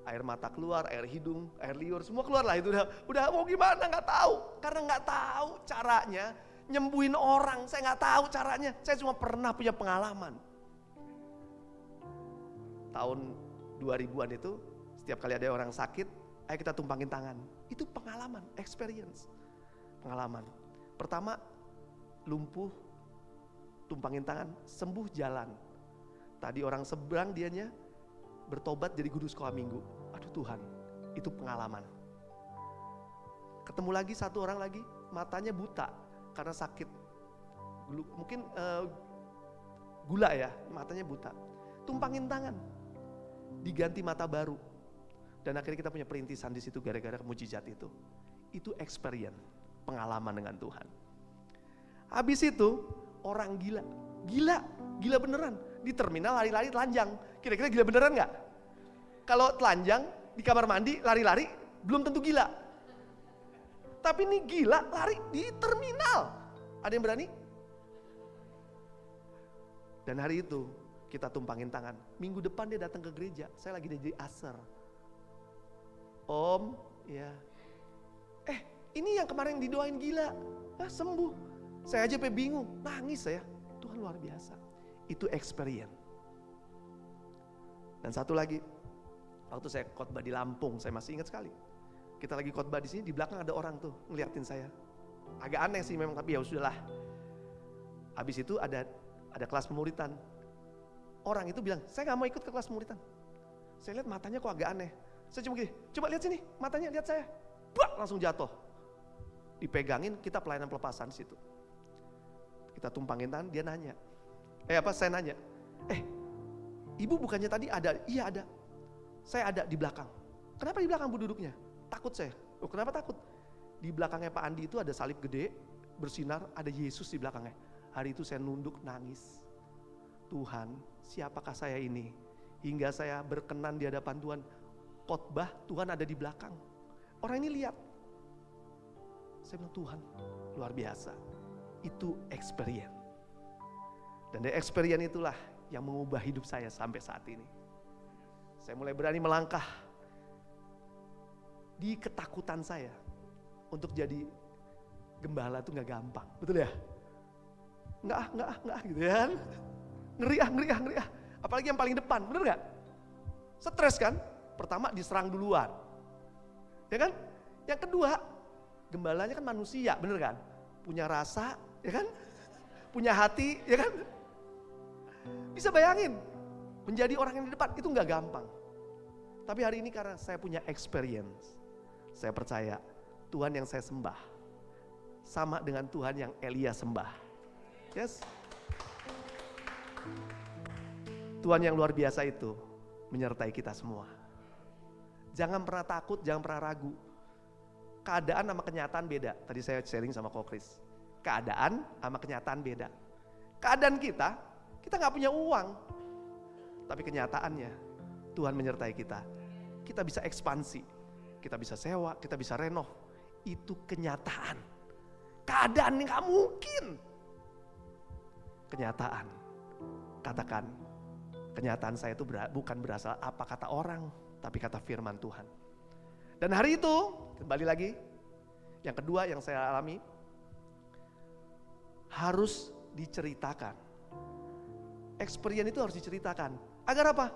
air mata keluar, air hidung, air liur, semua keluar lah itu udah mau gimana nggak tahu, karena nggak tahu caranya nyembuhin orang, saya nggak tahu caranya, saya cuma pernah punya pengalaman. Tahun 2000-an itu, setiap kali ada orang sakit, ayo kita tumpangin tangan, itu pengalaman, experience, pengalaman. Pertama, lumpuh, tumpangin tangan, sembuh jalan. Tadi orang seberang dianya bertobat jadi guru sekolah minggu. Aduh Tuhan, itu pengalaman. Ketemu lagi satu orang lagi, matanya buta karena sakit. Mungkin gula ya, matanya buta. Tumpangin tangan, diganti mata baru. Dan akhirnya kita punya perintisan di situ gara-gara mujizat itu. Itu experience, pengalaman dengan Tuhan. Habis itu orang gila beneran. Di terminal lari-lari telanjang. Kira-kira gila beneran gak? Kalau telanjang di kamar mandi lari-lari belum tentu gila. Tapi ini gila lari di terminal. Ada yang berani? Dan hari itu kita tumpangin tangan. Minggu depan dia datang ke gereja. Saya lagi jadi aser. Om, ya. Ini yang kemarin didoain gila. Sembuh. Saya aja bingung, nangis saya. Tuhan luar biasa. Itu experience. Dan satu lagi, waktu saya khotbah di Lampung, saya masih ingat sekali. Kita lagi khotbah di sini, di belakang ada orang tuh ngeliatin saya. Agak aneh sih memang, tapi ya sudahlah. Habis itu ada kelas pemuritan. Orang itu bilang, saya nggak mau ikut ke kelas pemuritan. Saya lihat matanya kok agak aneh. Saya cuma gini, coba lihat sini, matanya lihat saya. Buak, langsung jatuh. Dipegangin, kita pelayanan pelepasan di situ. Kita tumpangin tangan, dia nanya. Saya nanya, ibu bukannya tadi ada? Iya ada. Saya ada di belakang. Kenapa di belakang bu duduknya? Takut saya. Oh kenapa takut? Di belakangnya Pak Andi itu ada salib gede, bersinar, ada Yesus di belakangnya. Hari itu saya nunduk nangis. Tuhan, siapakah saya ini? Hingga saya berkenan di hadapan Tuhan. Khotbah, Tuhan ada di belakang. Orang ini lihat. Saya bilang, Tuhan, luar biasa. Itu experience. Dan dari experience itulah yang mengubah hidup saya sampai saat ini. Saya mulai berani melangkah di ketakutan saya untuk jadi gembala itu gak gampang, betul ya? Nggak gitu ya kan? Ngeri ah. Apalagi yang paling depan, bener gak? Stres kan? Pertama diserang duluan, ya kan? Yang kedua, gembalanya kan manusia, bener kan? Punya rasa, ya kan? Punya hati, ya kan? Bisa bayangin, menjadi orang yang di depan itu gak gampang. Tapi hari ini karena saya punya experience, saya percaya Tuhan yang saya sembah sama dengan Tuhan yang Elia sembah. Yes. Tuhan yang luar biasa itu menyertai kita semua. Jangan pernah takut, jangan pernah ragu. Keadaan sama kenyataan beda. Tadi saya sharing sama Ko Kris. Keadaan sama kenyataan beda. Keadaan kita gak punya uang. Tapi kenyataannya Tuhan menyertai kita. Kita bisa ekspansi. Kita bisa sewa, kita bisa renov. Itu kenyataan. Keadaan yang gak mungkin. Kenyataan. Katakan, kenyataan saya itu bukan berasal apa kata orang, tapi kata firman Tuhan. Dan hari itu, kembali lagi, yang kedua yang saya alami, harus diceritakan. Experience itu harus diceritakan. Agar apa?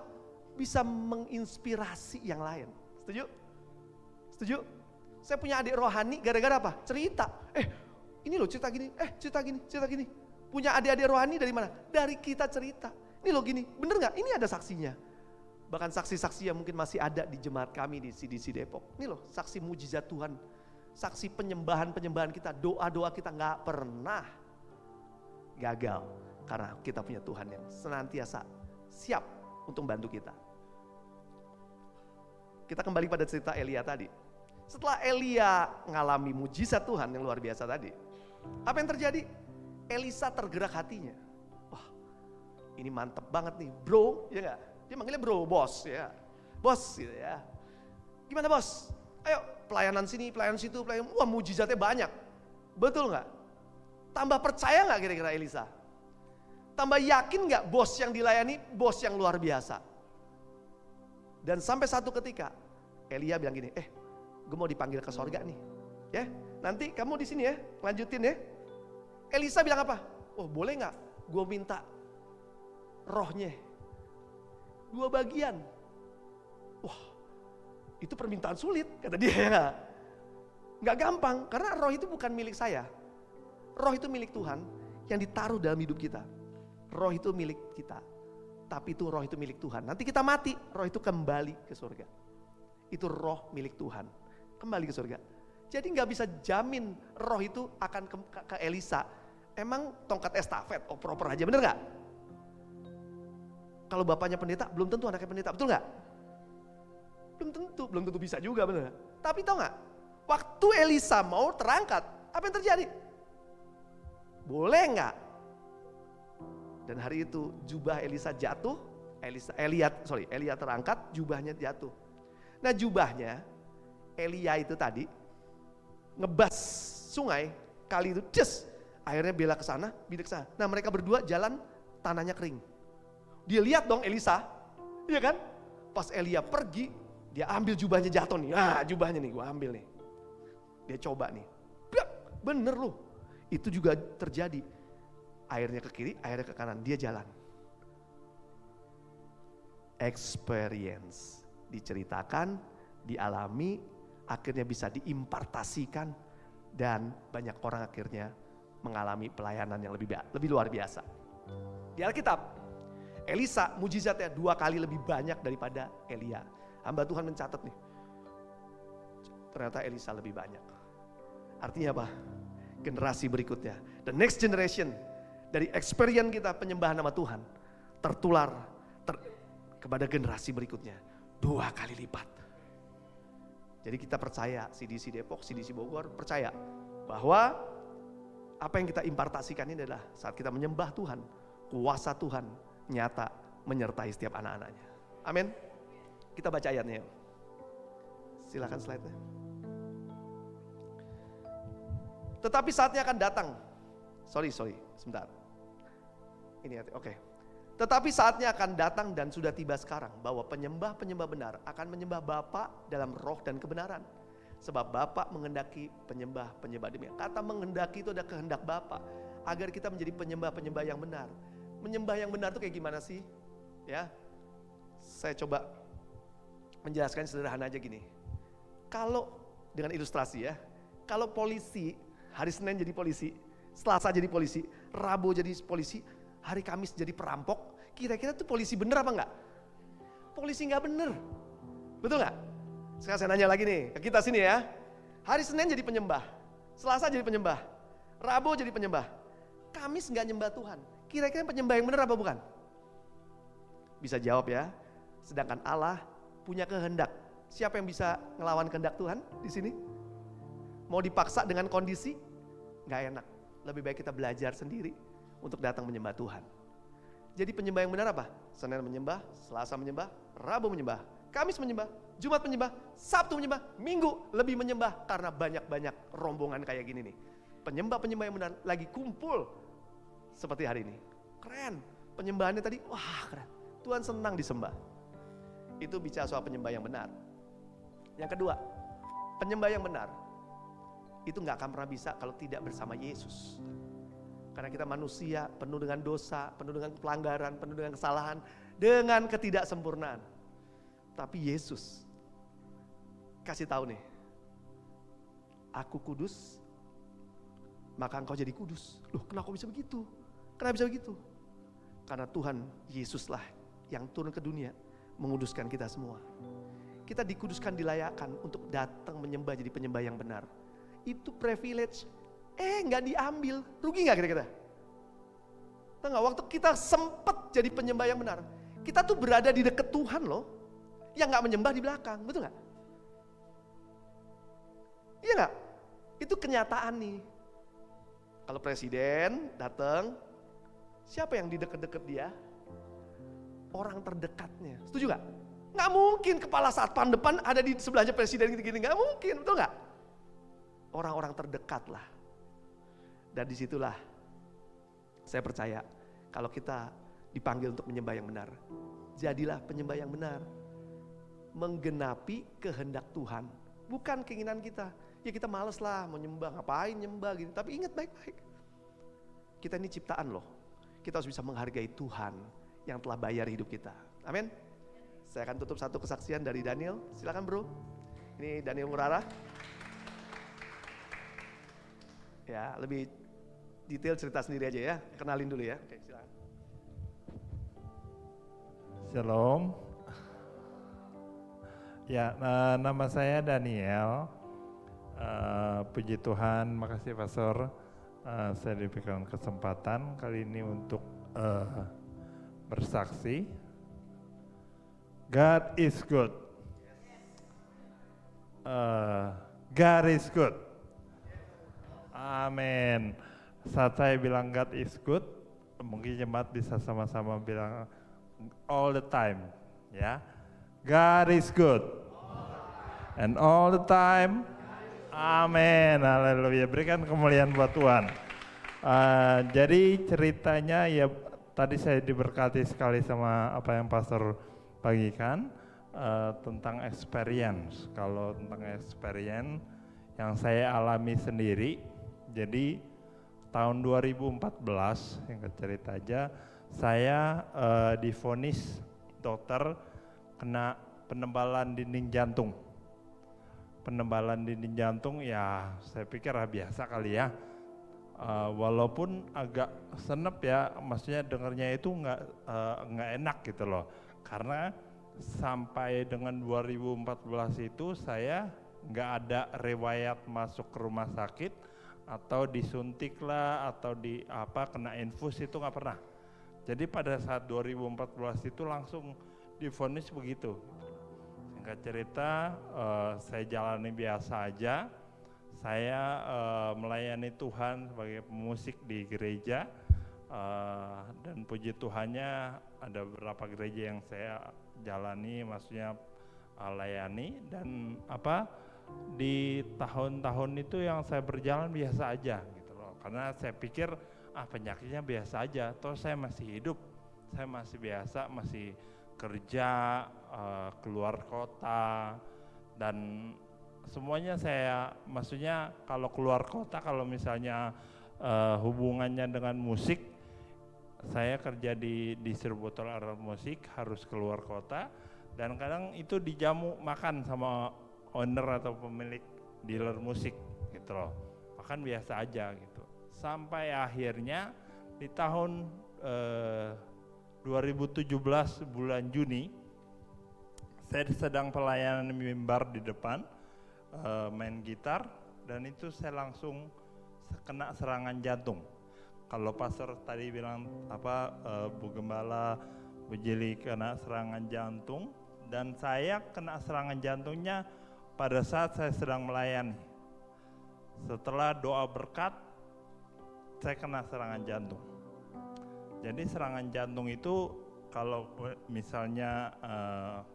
Bisa menginspirasi yang lain. Setuju? Setuju? Saya punya adik rohani gara-gara apa? Cerita. Ini loh cerita gini, cerita gini. Punya adik-adik rohani dari mana? Dari kita cerita. Ini loh gini, bener gak? Ini ada saksinya. Bahkan saksi-saksi yang mungkin masih ada di jemaat kami di CDC Depok. Ini loh saksi mujizat Tuhan. Saksi penyembahan-penyembahan kita, doa-doa kita gak pernah gagal. Karena kita punya Tuhan yang senantiasa siap untuk membantu kita. Kita kembali pada cerita Elia tadi. Setelah Elia ngalami mujizat Tuhan yang luar biasa tadi, apa yang terjadi? Elisa tergerak hatinya. Wah, ini mantep banget nih, bro, ya gak? Dia manggilnya bro, bos ya. Bos gitu ya. Gimana bos? Ayo pelayanan sini, pelayanan situ, pelayanan. Wah mujizatnya banyak. Betul gak? Tambah percaya gak kira-kira Elisa? Tambah yakin gak bos yang dilayani bos yang luar biasa? Dan sampai satu ketika Elia bilang gini, gue mau dipanggil ke sorga nih. Ya, nanti kamu di sini ya, lanjutin ya. Elisa bilang apa? Oh boleh gak? Gue minta rohnya 2 bagian. Wah, itu permintaan sulit kata dia ya. Nggak gampang karena roh itu bukan milik saya. Roh itu milik Tuhan yang ditaruh dalam hidup kita. Roh itu milik kita, tapi itu roh itu milik Tuhan. Nanti kita mati, roh itu kembali ke surga. Itu roh milik Tuhan, kembali ke surga. Jadi nggak bisa jamin roh itu akan ke Elisa. Emang tongkat estafet, oper-oper aja, bener nggak? Kalau bapaknya pendeta, belum tentu anaknya pendeta, betul nggak? Belum tentu bisa juga, bener nggak? Tapi tau nggak? Waktu Elisa mau terangkat, apa yang terjadi? Boleh nggak? Dan hari itu jubah Elisa jatuh, Elia terangkat, jubahnya jatuh. Nah jubahnya Elia itu tadi ngebas sungai, kali itu akhirnya bela ke sana, bidik ke sana. Nah mereka berdua jalan, tanahnya kering. Dia lihat dong Elisa, iya kan? Pas Elia pergi, dia ambil jubahnya jatuh nih. Jubahnya nih gue ambil nih. Dia coba nih. Bener loh. Itu juga terjadi. Airnya ke kiri, airnya ke kanan. Dia jalan. Experience. Diceritakan, dialami, akhirnya bisa diimpartasikan. Dan banyak orang akhirnya mengalami pelayanan yang lebih luar biasa. Di Alkitab, Elisa mujizatnya 2 kali lebih banyak daripada Elia. Hamba Tuhan mencatat nih. Ternyata Elisa lebih banyak. Artinya apa? Generasi berikutnya. The next generation dari experience kita penyembahan nama Tuhan tertular kepada generasi berikutnya 2 kali lipat. Jadi kita percaya, CDC Depok, CDC Bogor percaya bahwa apa yang kita impartasikan ini adalah saat kita menyembah Tuhan, kuasa Tuhan nyata menyertai setiap anak-anaknya. Amin. Kita baca ayatnya. Silakan slide-nya. Tetapi saatnya akan datang. Sorry, sebentar. Ini oke. Tetapi saatnya akan datang dan sudah tiba sekarang bahwa penyembah-penyembah benar akan menyembah Bapa dalam roh dan kebenaran. Sebab Bapa menghendaki penyembah-penyembah demikian. Kata menghendaki itu ada kehendak Bapa agar kita menjadi penyembah-penyembah yang benar. Menyembah yang benar itu kayak gimana sih? Ya, saya coba menjelaskan sederhana aja gini. Kalau dengan ilustrasi ya, kalau polisi hari Senin jadi polisi, Selasa jadi polisi, Rabu jadi polisi, hari Kamis jadi perampok, kira-kira tuh polisi bener apa enggak? Polisi enggak bener, betul enggak? Sekarang saya nanya lagi nih ke kita sini ya. Hari Senin jadi penyembah, Selasa jadi penyembah, Rabu jadi penyembah, Kamis enggak nyembah Tuhan. Kira-kira penyembah yang benar apa bukan? Bisa jawab ya. Sedangkan Allah punya kehendak. Siapa yang bisa ngelawan kehendak Tuhan di sini? Mau dipaksa dengan kondisi? Nggak enak. Lebih baik kita belajar sendiri untuk datang menyembah Tuhan. Jadi penyembah yang benar apa? Senin menyembah, Selasa menyembah, Rabu menyembah, Kamis menyembah, Jumat menyembah, Sabtu menyembah, Minggu lebih menyembah karena banyak-banyak rombongan kayak gini nih. Penyembah-penyembah yang benar lagi kumpul. Seperti hari ini, keren. Penyembahannya tadi, wah keren. Tuhan senang disembah. Itu bicara soal penyembah yang benar. Yang kedua, penyembah yang benar itu gak akan pernah bisa kalau tidak bersama Yesus. Karena kita manusia penuh dengan dosa, penuh dengan pelanggaran, penuh dengan kesalahan, dengan ketidaksempurnaan. Tapi Yesus kasih tahu nih, aku kudus, maka engkau jadi kudus. Loh kenapa bisa begitu? Kenapa bisa begitu? Karena Tuhan Yesuslah yang turun ke dunia menguduskan kita semua. Kita dikuduskan, dilayakkan untuk datang menyembah, jadi penyembah yang benar. Itu privilege, nggak diambil, rugi nggak kira-kira? Tahu nggak, waktu kita sempat jadi penyembah yang benar, kita tuh berada di dekat Tuhan loh, yang nggak menyembah di belakang, betul nggak? Iya nggak? Itu kenyataan nih. Kalau presiden datang, siapa yang di dekat-dekat dia? Orang terdekatnya. Setuju nggak? Nggak mungkin kepala satpam depan ada di sebelahnya presiden gini-gini, nggak mungkin, betul nggak? Orang-orang terdekat lah. Dan disitulah saya percaya kalau kita dipanggil untuk menyembah yang benar, jadilah penyembah yang benar, menggenapi kehendak Tuhan, bukan keinginan kita. Ya kita males lah mau nyembah, ngapain nyembah gitu. Tapi ingat baik-baik, kita ini ciptaan loh. Kita harus bisa menghargai Tuhan yang telah bayar hidup kita. Amin. Saya akan tutup satu kesaksian dari Daniel. Silakan bro. Ini Daniel Murara. Ya lebih detail cerita sendiri aja ya. Kenalin dulu ya. Oke, silakan. Shalom. Ya, nama saya Daniel. Puji Tuhan, makasih Pastor. Saya diberikan kesempatan kali ini untuk bersaksi. God is good. God is good. Amin. Saat saya bilang God is good, mungkin jemaat bisa sama-sama bilang all the time, ya. God is good. And all the time. Amin, haleluya. Berikan kemuliaan buat Tuhan. Jadi ceritanya ya tadi saya diberkati sekali sama apa yang Pastor bagikan tentang experience. Kalau tentang experience yang saya alami sendiri, jadi tahun 2014 yang cerita aja, saya divonis dokter kena penebalan dinding jantung. Penebalan dinding jantung ya saya pikir biasa kali ya, walaupun agak senep ya, maksudnya dengarnya itu nggak enak gitu loh, karena sampai dengan 2014 itu saya nggak ada riwayat masuk ke rumah sakit atau disuntik lah atau kena infus, itu nggak pernah. Jadi pada saat 2014 itu langsung divonis begitu. Singkat cerita, saya jalani biasa aja. Saya melayani Tuhan sebagai pemusik di gereja, dan puji Tuhannya ada beberapa gereja yang saya jalani, maksudnya layani, dan di tahun-tahun itu yang saya berjalan biasa aja gitu loh. Karena saya pikir penyakitnya biasa aja, toh saya masih hidup, saya masih biasa, masih kerja, keluar kota, dan semuanya saya, maksudnya kalau keluar kota, kalau misalnya hubungannya dengan musik, saya kerja di distributor alat musik, harus keluar kota, dan kadang itu dijamu makan sama owner atau pemilik dealer musik gitu loh, makan biasa aja gitu. Sampai akhirnya di tahun 2017 bulan Juni, saya sedang pelayanan mimbar di depan, main gitar, dan itu saya langsung kena serangan jantung. Kalau pastor tadi bilang Bu Gembala, Bu Jeli kena serangan jantung, dan saya kena serangan jantungnya pada saat saya sedang melayani. Setelah doa berkat, saya kena serangan jantung. Jadi serangan jantung itu kalau misalnya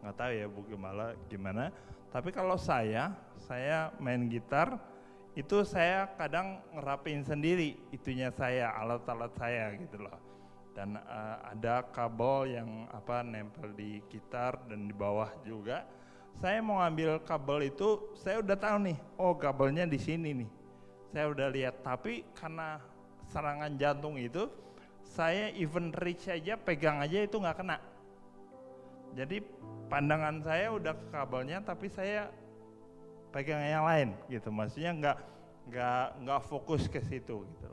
nggak tahu ya Bu Gembala gimana, tapi kalau saya main gitar itu saya kadang ngerapin sendiri itunya saya, alat-alat saya gitu loh. Dan ada kabel yang nempel di gitar dan di bawah juga. Saya mau ngambil kabel itu, saya udah tahu nih, oh kabelnya di sini nih. Saya udah lihat, tapi karena serangan jantung itu, saya even reach aja, pegang aja itu nggak kena. Jadi pandangan saya udah ke kabelnya, tapi saya pegang yang lain gitu. Maksudnya nggak fokus ke situ gitu.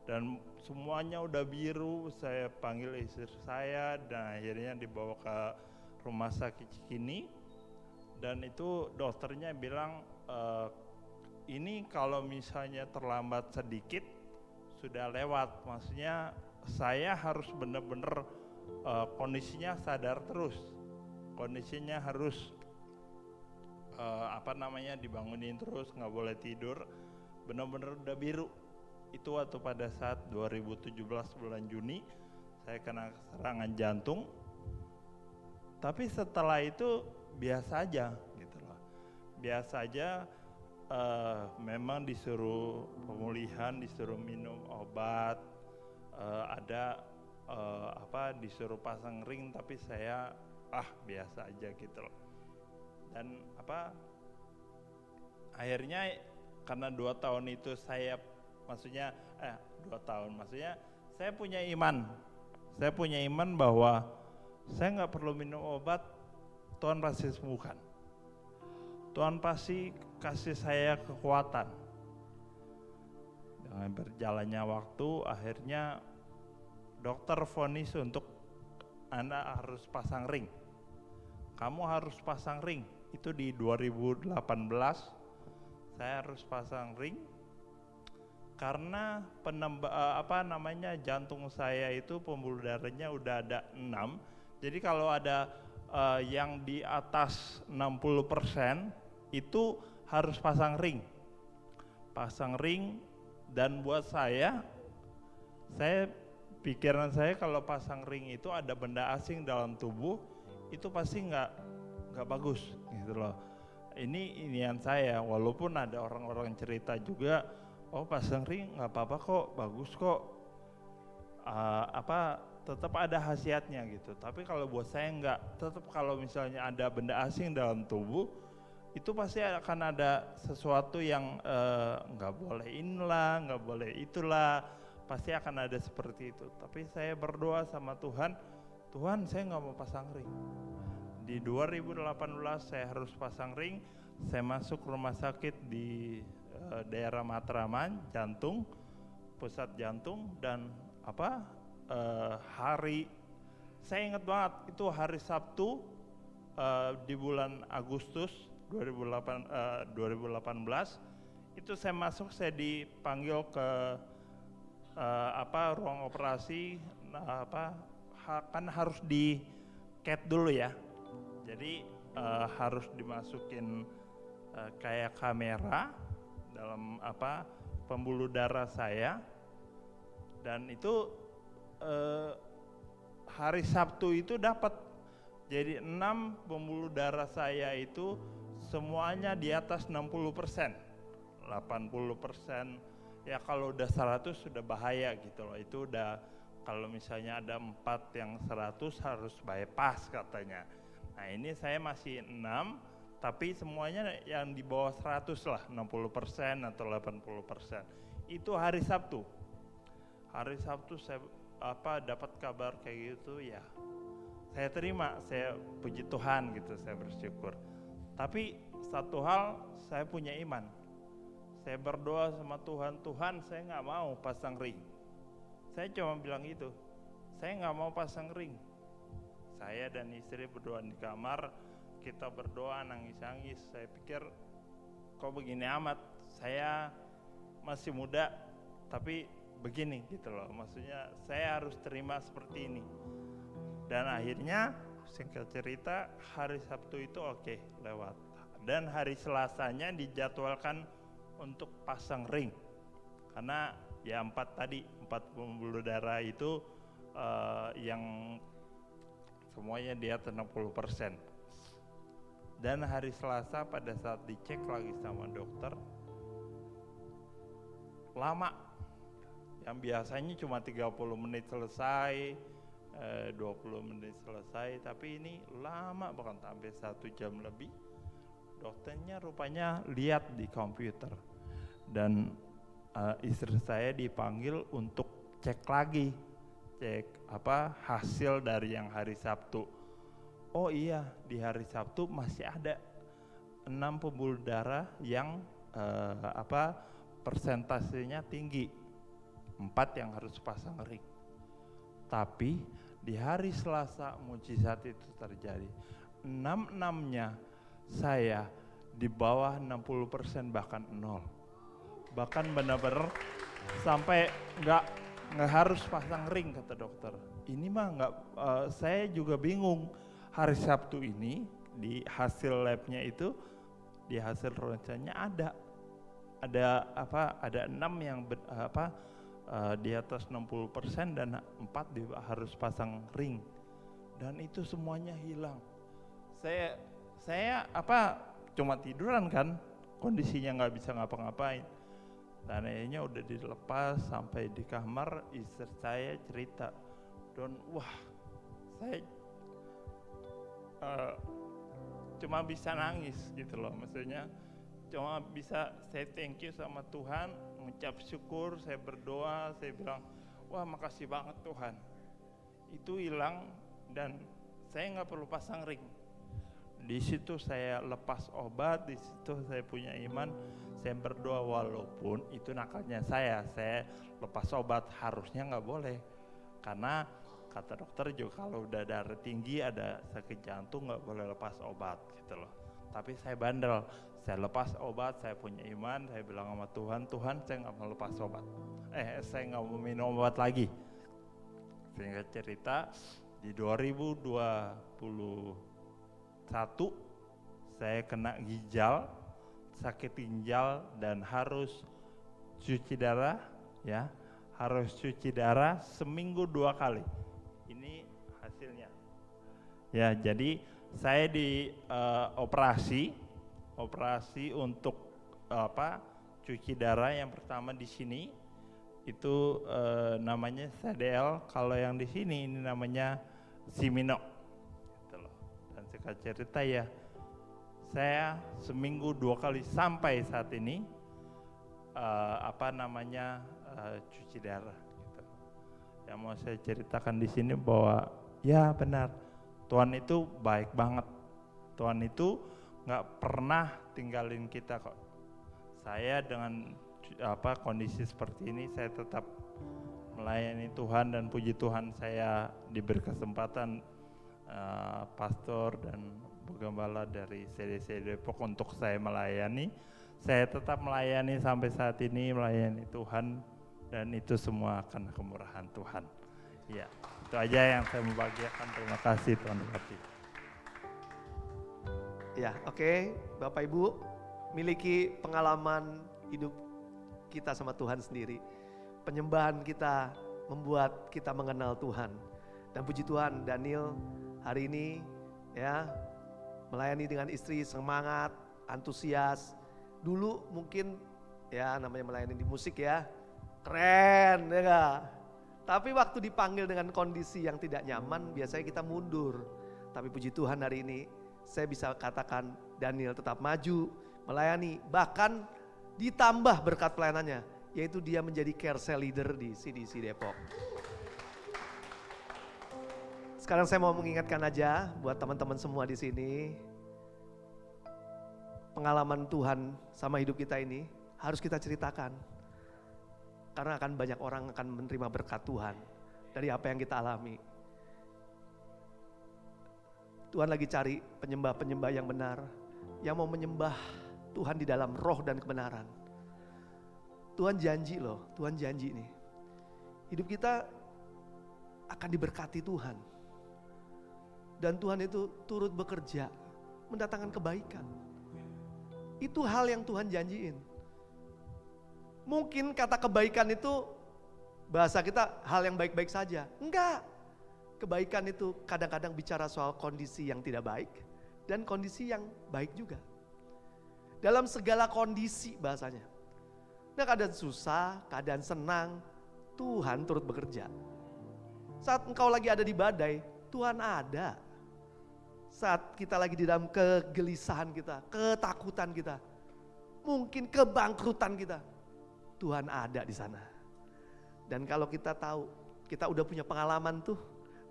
Dan semuanya udah biru. Saya panggil istri saya dan akhirnya dibawa ke rumah sakit Cikini. Dan itu dokternya bilang, ini kalau misalnya terlambat sedikit sudah lewat. Maksudnya saya harus benar-benar kondisinya sadar terus. Kondisinya harus dibangunin terus, nggak boleh tidur. Benar-benar udah biru. Itu waktu pada saat 2017 bulan Juni saya kena serangan jantung. Tapi setelah itu biasa aja gitu loh. Biasa aja, memang disuruh pemulihan, disuruh minum obat, disuruh pasang ring, tapi saya biasa aja gitu loh. Dan akhirnya karena 2 tahun itu saya saya punya iman. Saya punya iman bahwa saya nggak perlu minum obat, Tuhan pasti sembuhkan. Tuhan pasti kasih saya kekuatan. Dengan berjalannya waktu, akhirnya dokter vonis untuk Anda harus pasang ring. Kamu harus pasang ring. Itu di 2018 saya harus pasang ring karena jantung saya itu pembuluh darahnya udah ada 6. Jadi kalau ada yang di atas 60% itu harus pasang ring. Pasang ring, dan buat pikiran saya kalau pasang ring itu ada benda asing dalam tubuh, itu pasti nggak bagus gitu loh. Inian saya, walaupun ada orang-orang cerita juga, oh pasang ring nggak apa-apa kok, bagus kok, tetap ada khasiatnya gitu. Tapi kalau buat saya nggak, tetap kalau misalnya ada benda asing dalam tubuh, itu pasti akan ada sesuatu yang nggak boleh inilah, nggak boleh itulah, pasti akan ada seperti itu. Tapi saya berdoa sama Tuhan, Tuhan saya nggak mau pasang ring. Di 2018 saya harus pasang ring. Saya masuk rumah sakit di daerah Matraman, jantung, pusat jantung, dan saya ingat banget itu hari Sabtu di bulan Agustus 2018 itu saya masuk, saya dipanggil ke ruang operasi, kan harus di CAT dulu ya. Jadi harus dimasukin kayak kamera dalam pembuluh darah saya, dan itu hari Sabtu itu dapat. Jadi 6 pembuluh darah saya itu semuanya di atas 60%, 80%. Ya kalau udah 100 sudah bahaya gitu loh. Itu udah, kalau misalnya ada 4 yang 100 harus bypass katanya. Nah ini saya masih 6, tapi semuanya yang di bawah 100 lah, 60% atau 80%. Itu hari Sabtu. Hari Sabtu saya dapat kabar kayak gitu ya. Saya terima, saya puji Tuhan gitu, saya bersyukur. Tapi satu hal, saya punya iman. Saya berdoa sama Tuhan, Tuhan saya nggak mau pasang ring. Saya cuma bilang itu, saya nggak mau pasang ring. Saya dan istri berdoa di kamar, kita berdoa nangis-nangis. Saya pikir, kok begini amat, saya masih muda, tapi begini gitu loh. Maksudnya saya harus terima seperti ini. Dan akhirnya singkat cerita hari Sabtu itu oke, lewat. Dan hari Selasanya dijadwalkan untuk pasang ring. Karena ya 4 pembuluh darah itu yang semuanya di atas 60%. Dan hari Selasa pada saat dicek lagi sama dokter, lama. Yang biasanya cuma 30 menit selesai, 20 menit selesai, tapi ini lama, bahkan sampai 1 jam lebih. Dokternya rupanya lihat di komputer, dan istri saya dipanggil untuk cek lagi, hasil dari yang hari Sabtu. Oh iya, di hari Sabtu masih ada 6 pembuluh darah yang persentasenya tinggi, 4 yang harus pasang ring. Tapi di hari Selasa mujizat itu terjadi. 6-6-nya saya di bawah 60% bahkan 0. Bahkan benar-benar sampai nggak harus pasang ring kata dokter. Ini mah nggak, saya juga bingung. Hari Sabtu ini di hasil labnya itu, di hasil ronsennya ada 6 yang di atas 60% dan 4 harus pasang ring, dan itu semuanya hilang. Saya cuma tiduran kan, kondisinya nggak bisa ngapa-ngapain. Dan akhirnya udah dilepas sampai di kamar, istri saya cerita, Don, wah saya cuma bisa nangis gitu loh, maksudnya cuma bisa saya thank you sama Tuhan, mengucap syukur, saya berdoa, saya bilang, wah makasih banget Tuhan, itu hilang dan saya nggak perlu pasang ring. Di situ saya lepas obat, di situ saya punya iman, saya berdoa walaupun itu nakalnya saya lepas obat, harusnya nggak boleh, karena kata dokter juga kalau udah darah tinggi, ada sakit jantung nggak boleh lepas obat gitu loh. Tapi saya bandel, saya lepas obat, saya punya iman, saya bilang sama Tuhan, Tuhan saya nggak mau lepas obat, saya nggak mau minum obat lagi. Sehingga cerita di 2021 saya kena ginjal, sakit ginjal dan harus cuci darah, ya, harus cuci darah seminggu 2 kali. Ini hasilnya. Ya, jadi saya di operasi untuk cuci darah. Yang pertama di sini itu namanya CDL, kalau yang di sini ini namanya Simino. Gitu loh. Dan saya cerita ya, saya seminggu 2 kali sampai saat ini cuci darah. Gitu. Yang mau saya ceritakan di sini bahwa ya benar, Tuhan itu baik banget. Tuhan itu nggak pernah tinggalin kita kok. Saya dengan kondisi seperti ini, saya tetap melayani Tuhan, dan puji Tuhan saya diberi kesempatan pastor dan gembala dari CDC Depok untuk saya melayani. Saya tetap melayani sampai saat ini, melayani Tuhan, dan itu semua karena kemurahan Tuhan. Ya, itu aja yang saya membagikan. Terima kasih Tuhan berkati. Ya, oke. Bapak Ibu miliki pengalaman hidup kita sama Tuhan sendiri. Penyembahan kita membuat kita mengenal Tuhan. Dan puji Tuhan, Daniel hari ini ya melayani dengan istri semangat, antusias. Dulu mungkin ya namanya melayani di musik ya, keren ya gak? Tapi waktu dipanggil dengan kondisi yang tidak nyaman, biasanya kita mundur. Tapi puji Tuhan hari ini saya bisa katakan Daniel tetap maju, melayani, bahkan ditambah berkat pelayanannya, yaitu dia menjadi care cell leader di CDC Depok. Sekarang saya mau mengingatkan aja buat teman-teman semua di sini, pengalaman Tuhan sama hidup kita ini harus kita ceritakan. Karena akan banyak orang akan menerima berkat Tuhan dari apa yang kita alami. Tuhan lagi cari penyembah-penyembah yang benar, yang mau menyembah Tuhan di dalam roh dan kebenaran. Tuhan janji loh, Tuhan janji nih. Hidup kita akan diberkati Tuhan. Dan Tuhan itu turut bekerja, mendatangkan kebaikan. Itu hal yang Tuhan janjiin. Mungkin kata kebaikan itu bahasa kita hal yang baik-baik saja. Enggak. Kebaikan itu kadang-kadang bicara soal kondisi yang tidak baik dan kondisi yang baik juga. Dalam segala kondisi bahasanya. Nah, keadaan susah, keadaan senang, Tuhan turut bekerja. Saat engkau lagi ada di badai, Tuhan ada. Saat kita lagi di dalam kegelisahan kita, ketakutan kita, mungkin kebangkrutan kita, Tuhan ada di sana. Dan kalau kita tahu, kita udah punya pengalaman tuh,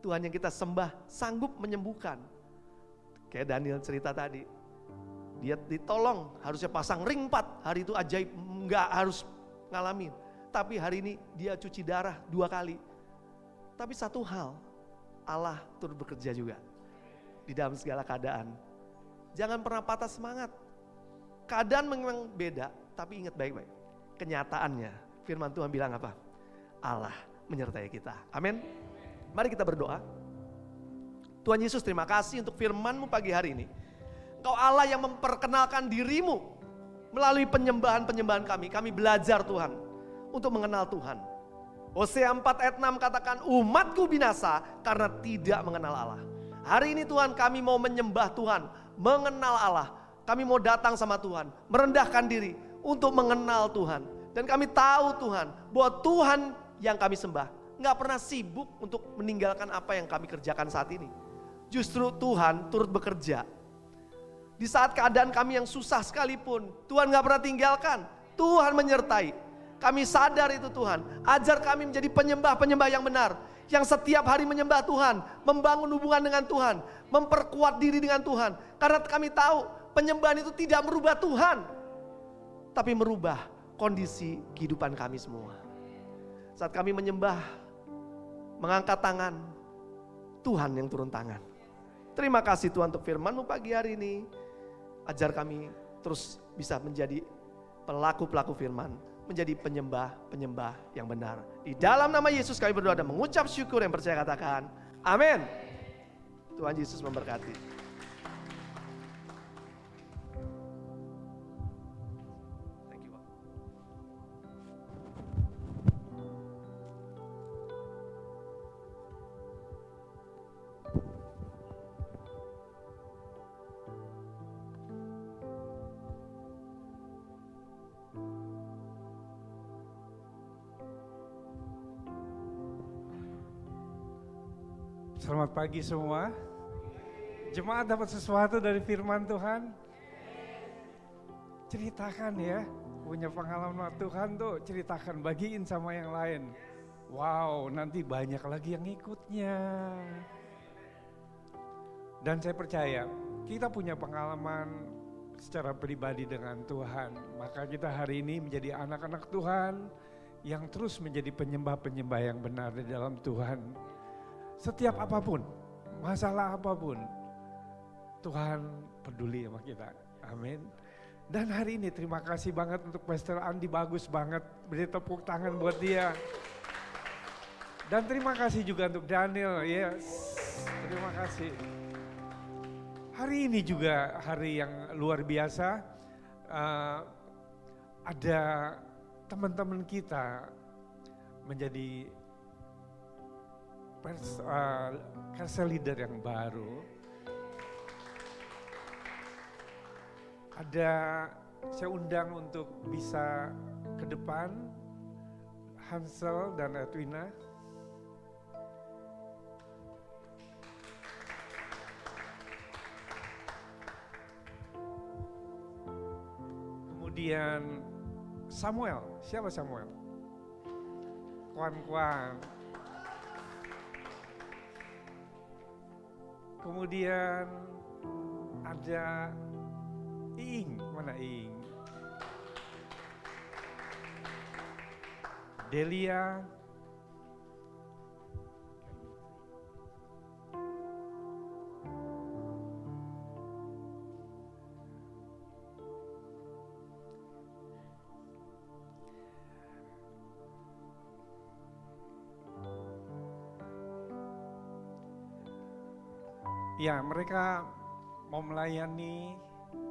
Tuhan yang kita sembah sanggup menyembuhkan. Kayak Daniel cerita tadi, dia ditolong, harusnya pasang ring 4, hari itu ajaib, nggak harus ngalamin. tapi hari ini dia cuci darah 2 kali. Tapi satu hal, Allah turut bekerja juga di dalam segala keadaan. Jangan pernah patah semangat. Keadaan memang beda, tapi ingat baik-baik. Kenyataannya, firman Tuhan bilang apa? Allah menyertai kita. Amin. Mari kita berdoa. Tuhan Yesus, terima kasih untuk firman-Mu pagi hari ini. Engkau Allah yang memperkenalkan diri-Mu melalui penyembahan-penyembahan kami. Kami belajar Tuhan untuk mengenal Tuhan. Hosea 4 ayat 6 katakan, umatku binasa karena tidak mengenal Allah. Hari ini Tuhan, kami mau menyembah Tuhan, mengenal Allah. Kami mau datang sama Tuhan, merendahkan diri untuk mengenal Tuhan. Dan kami tahu Tuhan, bahwa Tuhan yang kami sembah nggak pernah sibuk untuk meninggalkan apa yang kami kerjakan saat ini. Justru Tuhan turut bekerja. Di saat keadaan kami yang susah sekalipun, Tuhan nggak pernah tinggalkan. Tuhan menyertai. Kami sadar itu Tuhan. Ajar kami menjadi penyembah-penyembah yang benar. Yang setiap hari menyembah Tuhan, membangun hubungan dengan Tuhan, memperkuat diri dengan Tuhan. Karena kami tahu penyembahan itu tidak merubah Tuhan, tapi merubah kondisi kehidupan kami semua. Saat kami menyembah, mengangkat tangan, Tuhan yang turun tangan. Terima kasih Tuhan untuk firman-Mu pagi hari ini. Ajar kami terus bisa menjadi pelaku-pelaku firman, menjadi penyembah-penyembah yang benar. Di dalam nama Yesus kami berdoa dan mengucap syukur, yang percaya katakan amin. Tuhan Yesus memberkati. Thank you, Pak. Selamat pagi semua. Jemaat dapat sesuatu dari firman Tuhan? Ceritakan ya, punya pengalaman Tuhan tuh ceritakan, bagiin sama yang lain. Wow, nanti banyak lagi yang ikutnya. Dan saya percaya kita punya pengalaman secara pribadi dengan Tuhan. Maka kita hari ini menjadi anak-anak Tuhan yang terus menjadi penyembah-penyembah yang benar di dalam Tuhan. Setiap apapun, masalah apapun, Tuhan peduli sama kita. Amin. Dan hari ini terima kasih banget untuk Pastor Andi, bagus banget. Beri tepuk tangan buat dia. Dan terima kasih juga untuk Daniel, yes. Terima kasih. Hari ini juga hari yang luar biasa. Ada teman-teman kita menjadi Carousel leader yang baru. Saya undang untuk bisa ke depan Hansel dan Edwina. Kemudian Samuel, siapa Samuel? Kwan. Kemudian ada Iing, mana Iing? Delia. Ya, mereka mau melayani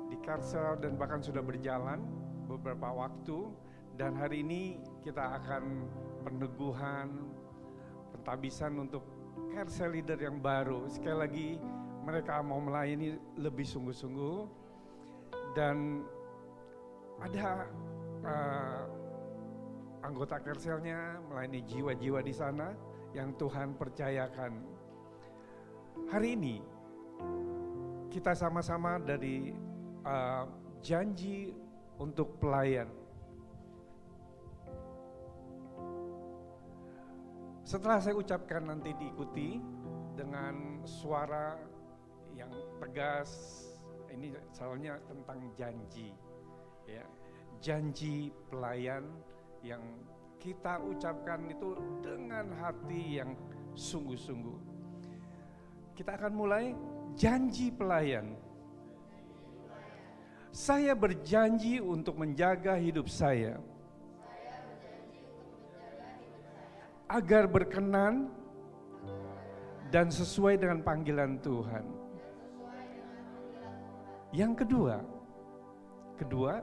di Carousel dan bahkan sudah berjalan beberapa waktu. Dan hari ini kita akan peneguhan, pentabisan untuk Carousel leader yang baru. Sekali lagi mereka mau melayani lebih sungguh-sungguh. Dan ada anggota Carouselnya melayani jiwa-jiwa di sana yang Tuhan percayakan. Hari ini kita sama-sama dari janji untuk pelayan. Setelah saya ucapkan nanti diikuti dengan suara yang tegas. Ini soalnya tentang janji, ya, janji pelayan yang kita ucapkan itu dengan hati yang sungguh-sungguh. Kita akan mulai janji pelayan. Saya berjanji untuk menjaga hidup saya agar berkenan dan sesuai dengan panggilan Tuhan. Yang kedua,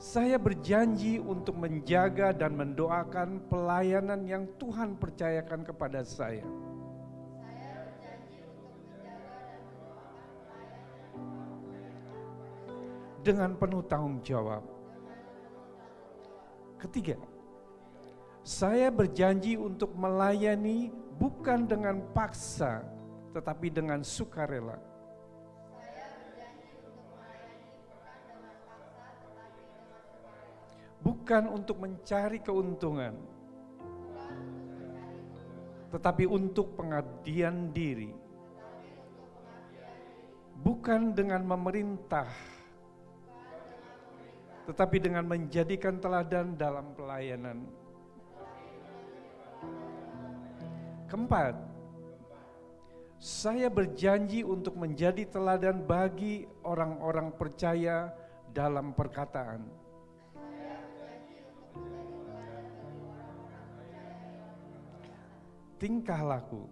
saya berjanji untuk menjaga dan mendoakan pelayanan yang Tuhan percayakan kepada saya. Dengan penuh tanggung jawab. Ketiga, saya berjanji untuk melayani bukan dengan paksa, tetapi dengan sukarela. Bukan untuk mencari keuntungan, tetapi untuk pengabdian diri. Bukan dengan memerintah, tetapi dengan menjadikan teladan dalam pelayanan. Keempat, saya berjanji untuk menjadi teladan bagi orang-orang percaya dalam perkataan. Tingkah laku,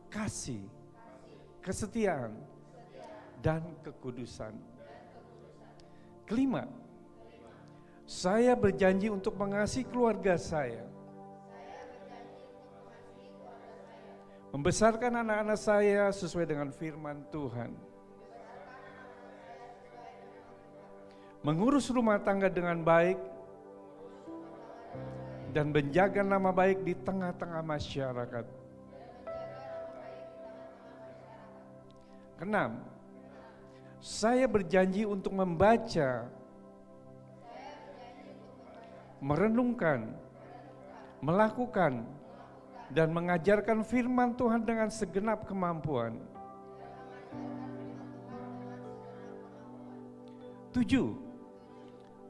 kasih, kesetiaan, dan kekudusan. Kelima, saya berjanji untuk mengasihi keluarga saya, membesarkan anak-anak saya sesuai dengan firman Tuhan, mengurus rumah tangga dengan baik, dan menjaga nama baik di tengah-tengah masyarakat. Keenam, saya berjanji untuk membaca, merenungkan, melakukan, dan mengajarkan firman Tuhan dengan segenap kemampuan. 7,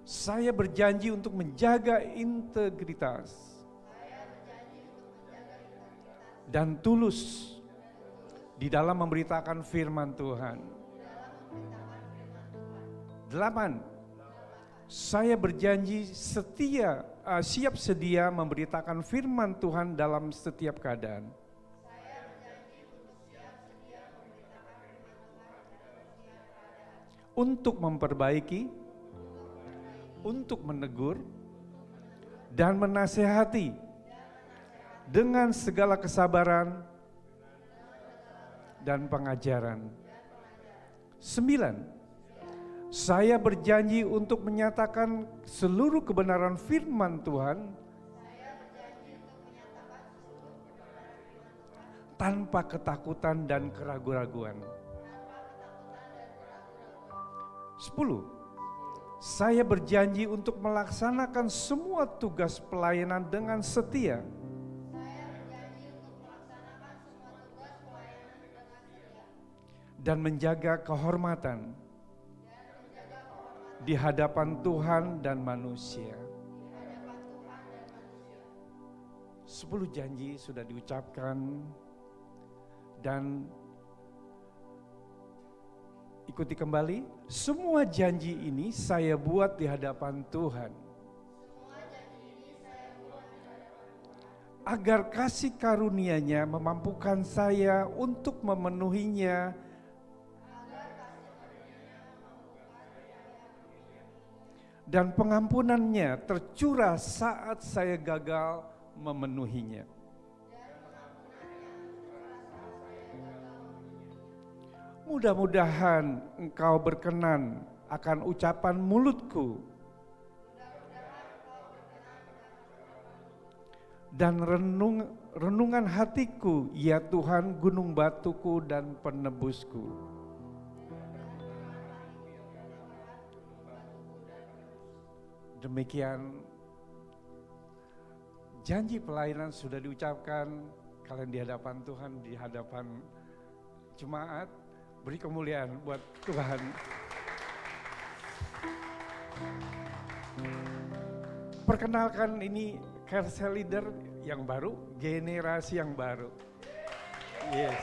saya berjanji untuk menjaga integritas dan tulus di dalam memberitakan firman Tuhan. 8, saya berjanji siap sedia memberitakan firman Tuhan dalam setiap keadaan. Untuk memperbaiki, untuk menegur, dan menasehati dengan segala kesabaran dan pengajaran. 9, saya berjanji untuk menyatakan seluruh kebenaran firman Tuhan tanpa ketakutan dan keraguan-raguan. 10, saya berjanji untuk melaksanakan semua tugas pelayanan dengan setia. Dan menjaga kehormatan di hadapan Tuhan dan manusia. 10 janji sudah diucapkan dan ikuti kembali, semua janji ini saya buat di hadapan Tuhan. Agar kasih karunia-Nya memampukan saya untuk memenuhinya dan pengampunan-Nya tercurah saat saya gagal memenuhinya. Mudah-mudahan engkau berkenan akan ucapan mulutku dan renungan hatiku, ya Tuhan, gunung batuku dan penebusku. Demikian janji pelayanan sudah diucapkan, kalian di hadapan Tuhan, di hadapan jemaat. Beri kemuliaan buat Tuhan. perkenalkan ini carousel leader yang baru, generasi yang baru. Yes.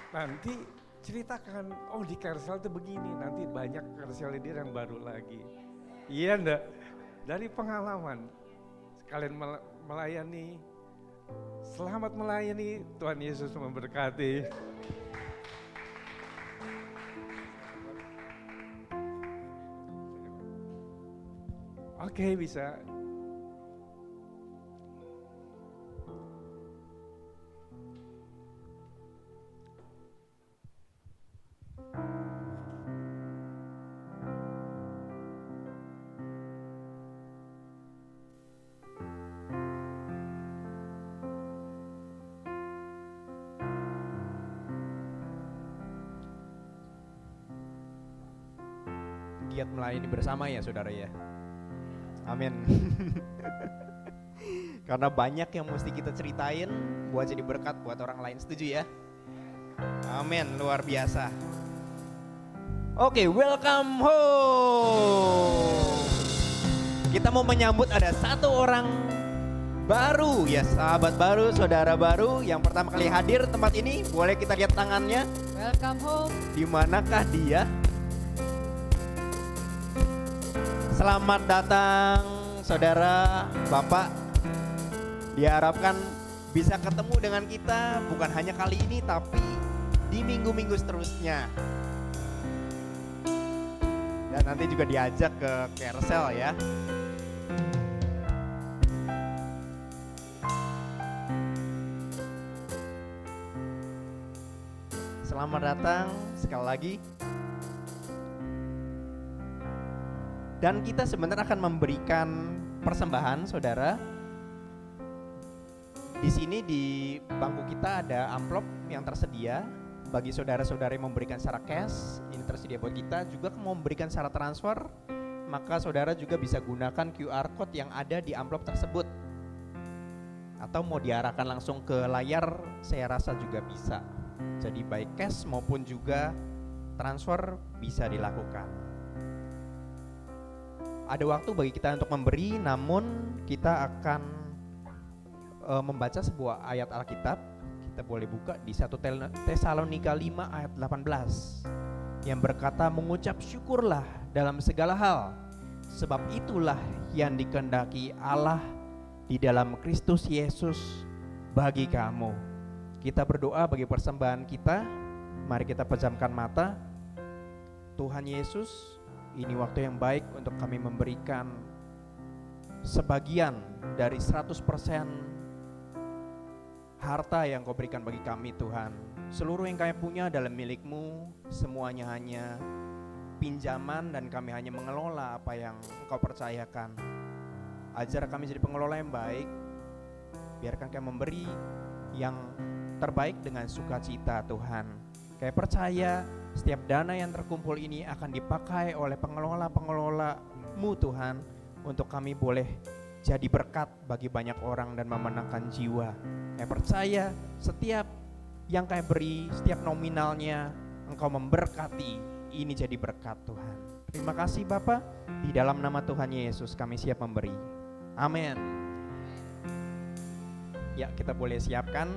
Nanti ceritakan, oh di carousel itu begini, nanti banyak carousel leader yang baru lagi. Iya enggak? Dari pengalaman, kalian melayani, selamat melayani, Tuhan Yesus memberkati. Oke, bisa. Giat melayani bersama ya saudara ya. Amin. Karena banyak yang mesti kita ceritain buat jadi berkat buat orang lain, setuju ya? Amin, luar biasa. Oke, welcome home. Kita mau menyambut ada satu orang baru ya, sahabat baru, saudara baru yang pertama kali hadir tempat ini. Boleh kita lihat tangannya? Welcome home. Di manakah dia? Selamat datang saudara, Bapak. Diharapkan bisa ketemu dengan kita bukan hanya kali ini tapi di minggu-minggu seterusnya. Dan nanti juga diajak ke carousel ya. Selamat datang sekali lagi. Dan kita sebenarnya akan memberikan persembahan, saudara. Di sini di bangku kita ada amplop yang tersedia bagi saudara-saudara yang memberikan secara cash. Ini tersedia buat kita. Juga mau memberikan secara transfer, maka saudara juga bisa gunakan QR code yang ada di amplop tersebut. Atau mau diarahkan langsung ke layar, saya rasa juga bisa. Jadi baik cash maupun juga transfer bisa dilakukan. Ada waktu bagi kita untuk memberi, namun kita akan membaca sebuah ayat Alkitab. Kita boleh buka di 1 Tesalonika 5 ayat 18 yang berkata, mengucap syukurlah dalam segala hal, sebab itulah yang dikehendaki Allah di dalam Kristus Yesus bagi kamu. Kita berdoa bagi persembahan kita. Mari kita pejamkan mata. Tuhan Yesus, ini waktu yang baik untuk kami memberikan sebagian dari 100% harta yang Kau berikan bagi kami Tuhan. Seluruh yang kami punya adalah milik-Mu, semuanya hanya pinjaman dan kami hanya mengelola apa yang Engkau percayakan. Ajar kami jadi pengelola yang baik, biarkan kami memberi yang terbaik dengan sukacita Tuhan. Kami percaya setiap dana yang terkumpul ini akan dipakai oleh pengelola-pengelola-Mu Tuhan, untuk kami boleh jadi berkat bagi banyak orang dan memenangkan jiwa. Kami percaya setiap yang kami beri, setiap nominalnya Engkau memberkati, ini jadi berkat Tuhan. Terima kasih Bapa, di dalam nama Tuhan Yesus kami siap memberi. Amin. Ya, kita boleh siapkan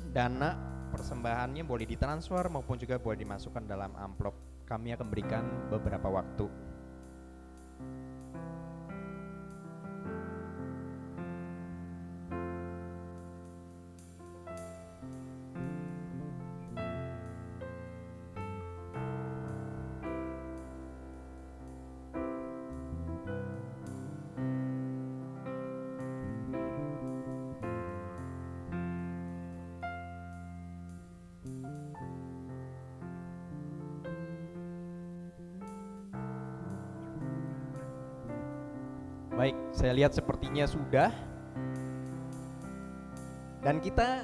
dana persembahannya, boleh ditransfer maupun juga boleh dimasukkan dalam amplop. Kami akan berikan beberapa waktu. Baik, saya lihat sepertinya sudah. Dan kita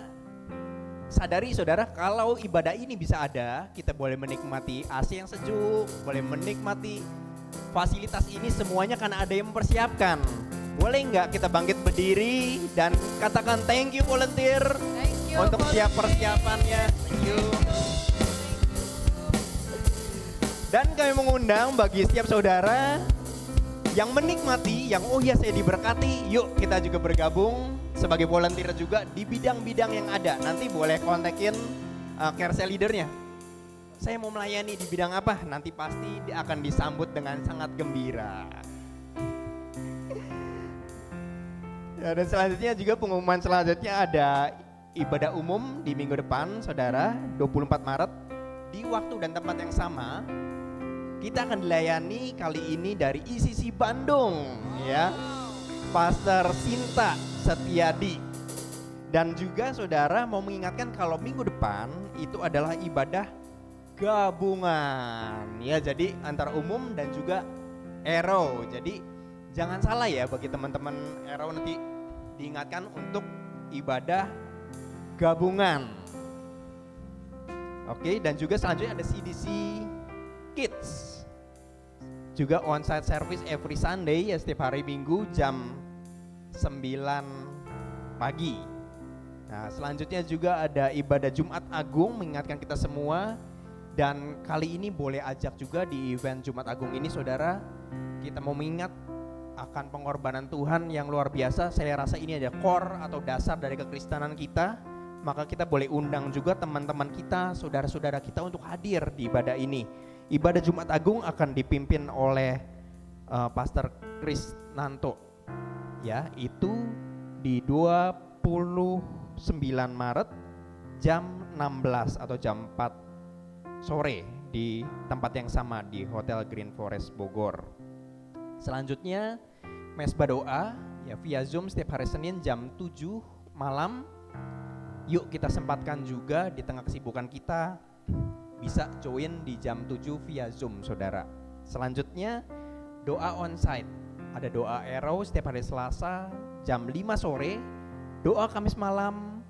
sadari saudara, kalau ibadah ini bisa ada, kita boleh menikmati AC yang sejuk, boleh menikmati fasilitas ini semuanya karena ada yang mempersiapkan. Boleh nggak kita bangkit berdiri dan katakan thank you volunteer untuk siap persiapannya. Thank you. Dan kami mengundang bagi setiap saudara Yang menikmati, yang oh ya saya diberkati, yuk kita juga bergabung sebagai volunteer juga di bidang-bidang yang ada. Nanti boleh kontakin carousel leadernya. Saya mau melayani di bidang apa? Nanti pasti akan disambut dengan sangat gembira. Ya, dan selanjutnya juga pengumuman selanjutnya ada ibadah umum di minggu depan, saudara, 24 Maret di waktu dan tempat yang sama. Kita akan dilayani kali ini dari ICC Bandung, ya, Pastor Sinta Setiadi. Dan juga saudara mau mengingatkan kalau minggu depan itu adalah ibadah gabungan, ya, jadi antara umum dan juga Arrow. Jadi jangan salah ya bagi teman-teman Arrow, nanti diingatkan untuk ibadah gabungan. Oke, dan juga selanjutnya ada CDC Kids. Juga onsite service every Sunday, ya, setiap hari Minggu jam 9 pagi. Nah, selanjutnya juga ada ibadah Jumat Agung mengingatkan kita semua. Dan kali ini boleh ajak juga di event Jumat Agung ini, saudara, kita mau mengingat akan pengorbanan Tuhan yang luar biasa. Saya rasa ini ada core atau dasar dari kekristenan kita. Maka kita boleh undang juga teman-teman kita, saudara-saudara kita untuk hadir di ibadah ini. Ibadah Jumat Agung akan dipimpin oleh Pastor Chris Nanto. Ya, itu di 29 Maret jam 16 atau jam 4 sore di tempat yang sama di Hotel Green Forest Bogor. Selanjutnya mesbah doa ya via Zoom setiap hari Senin jam 7 malam. Yuk kita sempatkan juga di tengah kesibukan kita bisa join di jam 7 via Zoom, saudara. Selanjutnya doa onsite. Ada doa Arrow setiap hari Selasa jam 5 sore. Doa Kamis malam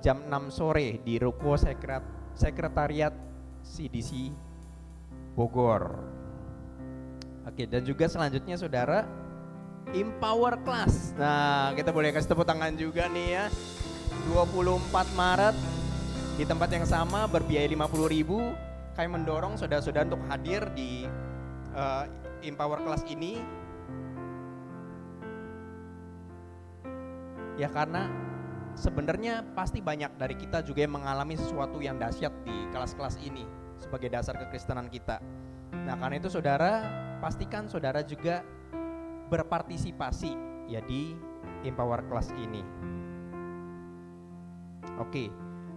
jam 6 sore di Ruko Sekretariat CDC Bogor. Oke, dan juga selanjutnya saudara Empower Class. Nah, kita boleh kasih tepuk tangan juga nih ya. 24 Maret di tempat yang sama berbiaya 50.000. Kami mendorong saudara-saudara untuk hadir di Empower Class ini. Ya karena sebenarnya pasti banyak dari kita juga yang mengalami sesuatu yang dahsyat di kelas-kelas ini sebagai dasar kekristenan kita. Nah, karena itu saudara, pastikan saudara juga berpartisipasi ya di Empower Class ini. Oke.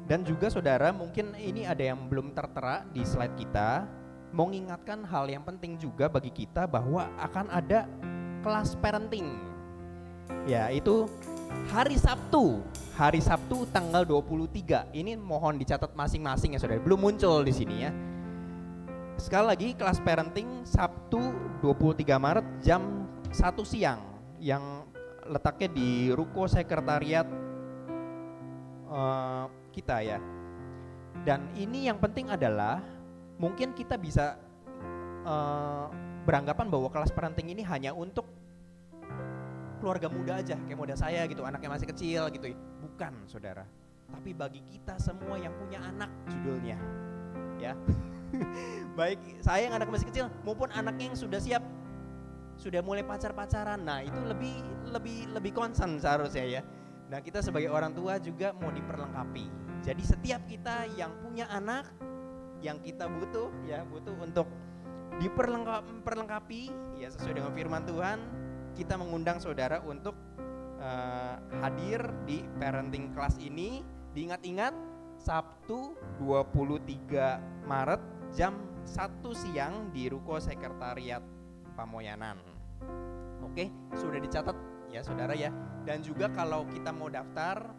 Dan juga saudara, mungkin ini ada yang belum tertera di slide kita, mau mengingatkan hal yang penting juga bagi kita bahwa akan ada kelas parenting. Ya, itu hari Sabtu tanggal 23. Ini mohon dicatat masing-masing ya saudara. Belum muncul di sini ya. Sekali lagi kelas parenting Sabtu 23 Maret jam 1 siang yang letaknya di Ruko Sekretariat kita ya. Dan ini yang penting adalah mungkin kita bisa beranggapan bahwa kelas parenting ini hanya untuk keluarga muda aja, kayak muda saya gitu, anaknya masih kecil gitu. Bukan saudara, tapi bagi kita semua yang punya anak judulnya ya. Baik saya yang anak masih kecil maupun anaknya yang sudah siap, sudah mulai pacaran. Nah itu lebih concern seharusnya ya. Nah kita sebagai orang tua juga mau diperlengkapi. Jadi setiap kita yang punya anak, yang kita butuh untuk diperlengkapi ya sesuai dengan firman Tuhan. Kita mengundang saudara untuk hadir di parenting class ini. Diingat-ingat Sabtu 23 Maret jam 1 siang di Ruko Sekretariat Pamoyanan. Oke, sudah dicatat ya saudara ya. Dan juga kalau kita mau daftar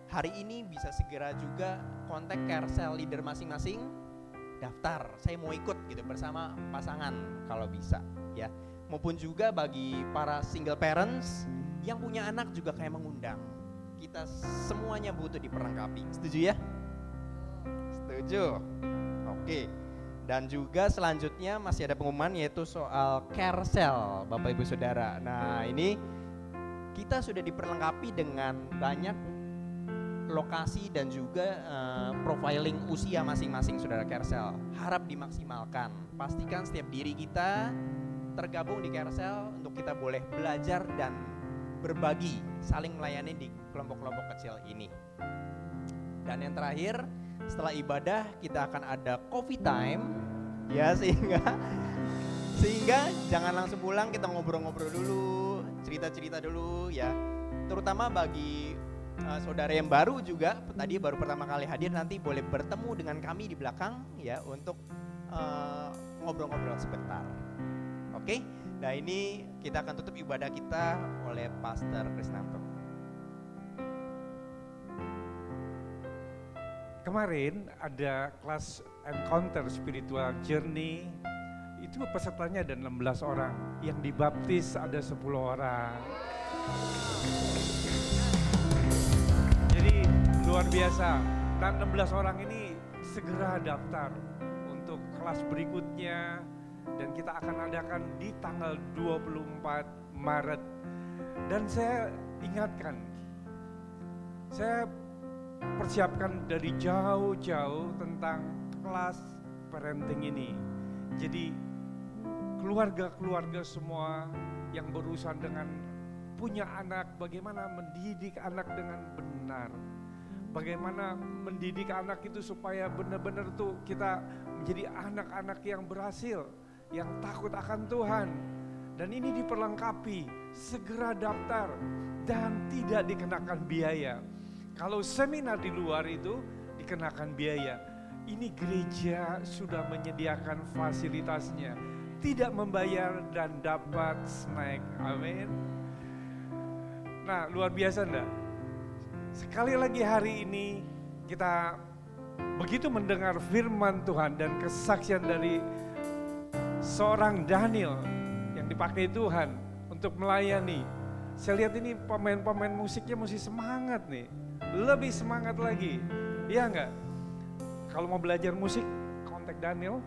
hari ini bisa segera juga kontak carousel leader masing-masing, daftar. Saya mau ikut gitu bersama pasangan kalau bisa ya. Maupun juga bagi para single parents yang punya anak juga kayak mengundang. Kita semuanya butuh diperlengkapi. Setuju ya? Setuju. Oke. Dan juga selanjutnya masih ada pengumuman yaitu soal carousel Bapak Ibu Saudara. Nah ini kita sudah diperlengkapi dengan banyak lokasi dan juga profiling usia masing-masing saudara carousel. Harap dimaksimalkan. Pastikan setiap diri kita tergabung di Carousel untuk kita boleh belajar dan berbagi, saling melayani di kelompok-kelompok kecil ini. Dan yang terakhir, setelah ibadah kita akan ada coffee time, ya, sehingga jangan langsung pulang, kita ngobrol-ngobrol dulu, cerita-cerita dulu ya. Terutama bagi saudara yang baru juga, tadi baru pertama kali hadir, nanti boleh bertemu dengan kami di belakang ya untuk ngobrol-ngobrol sebentar. Oke, nah ini kita akan tutup ibadah kita oleh Pastor Krisnanto. Kemarin ada kelas Encounter Spiritual Journey, itu pesertanya ada 16 orang, yang dibaptis ada 10 orang. Jadi luar biasa, dan 16 orang ini segera daftar untuk kelas berikutnya, dan kita akan adakan di tanggal 24 Maret. Dan saya ingatkan, saya persiapkan dari jauh-jauh tentang kelas parenting ini. Jadi keluarga-keluarga semua yang berurusan dengan punya anak, bagaimana mendidik anak dengan benar. Bagaimana mendidik anak itu supaya benar-benar tuh kita menjadi anak-anak yang berhasil, yang takut akan Tuhan. Dan ini diperlengkapi, segera daftar dan tidak dikenakan biaya. Kalau seminar di luar itu dikenakan biaya. Ini gereja sudah menyediakan fasilitasnya, tidak membayar dan dapat snack. Amin. Nah, luar biasa enggak? Sekali lagi hari ini kita begitu mendengar firman Tuhan dan kesaksian dari seorang Daniel yang dipakai Tuhan untuk melayani. Saya lihat ini pemain-pemain musiknya mesti semangat nih, lebih semangat lagi, iya enggak? Kalau mau belajar musik, kontak Daniel.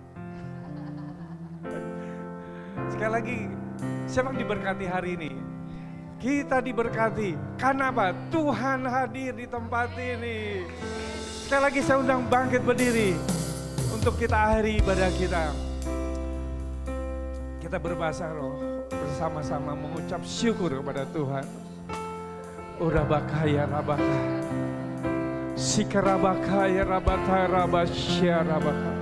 Sekali lagi, siapa yang diberkati hari ini? Kita diberkati, karena apa? Tuhan hadir di tempat ini. Sekali lagi saya undang bangkit berdiri untuk kita akhiri ibadah kita. Kita berbahasa roh bersama-sama mengucap syukur kepada Tuhan. Urabakaya rabaka, sikarabakaya rabata rabasya rabaka,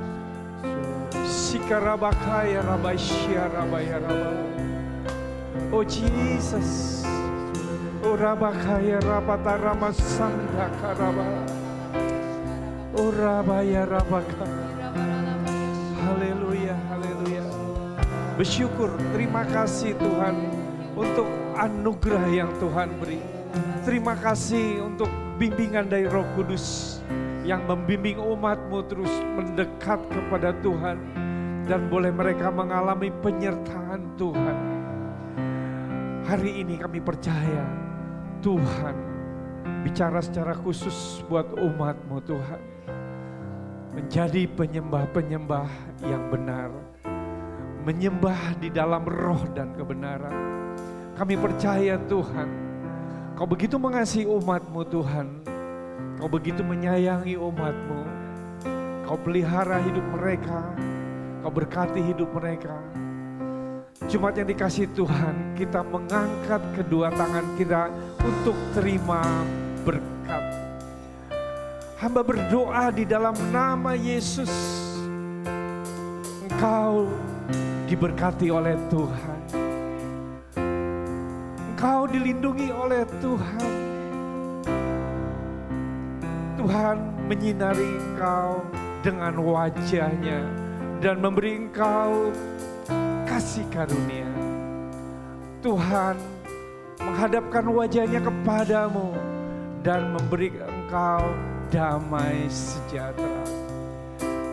sikarabakaya rabasya rabaya rabaka. Oh Jesus, oh Rabakaya Rabata Ramasanda Karaba, oh Rabaya Rabaka. Haleluya, haleluya. Bersyukur, terima kasih Tuhan untuk anugerah yang Tuhan beri. Terima kasih untuk bimbingan dari Roh Kudus yang membimbing umat-Mu terus mendekat kepada Tuhan dan boleh mereka mengalami penyertaan Tuhan. Hari ini kami percaya Tuhan bicara secara khusus buat umat-Mu Tuhan. Menjadi penyembah-penyembah yang benar. Menyembah di dalam roh dan kebenaran. Kami percaya Tuhan, Kau begitu mengasihi umat-Mu Tuhan. Kau begitu menyayangi umat-Mu. Kau pelihara hidup mereka. Kau berkati hidup mereka. Jemaat yang dikasihi Tuhan, kita mengangkat kedua tangan kita untuk terima berkat. Hamba berdoa di dalam nama Yesus, Engkau diberkati oleh Tuhan. Engkau dilindungi oleh Tuhan. Tuhan menyinari engkau dengan wajah-Nya dan memberi engkau kasih karunia. Tuhan menghadapkan wajah-Nya kepadamu dan memberi engkau damai sejahtera.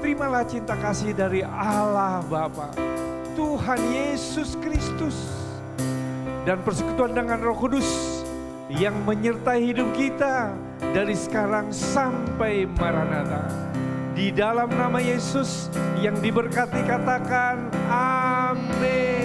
Terimalah cinta kasih dari Allah Bapa, Tuhan Yesus Kristus, dan persekutuan dengan Roh Kudus yang menyertai hidup kita dari sekarang sampai Maranatha. Di dalam nama Yesus yang diberkati katakan amin.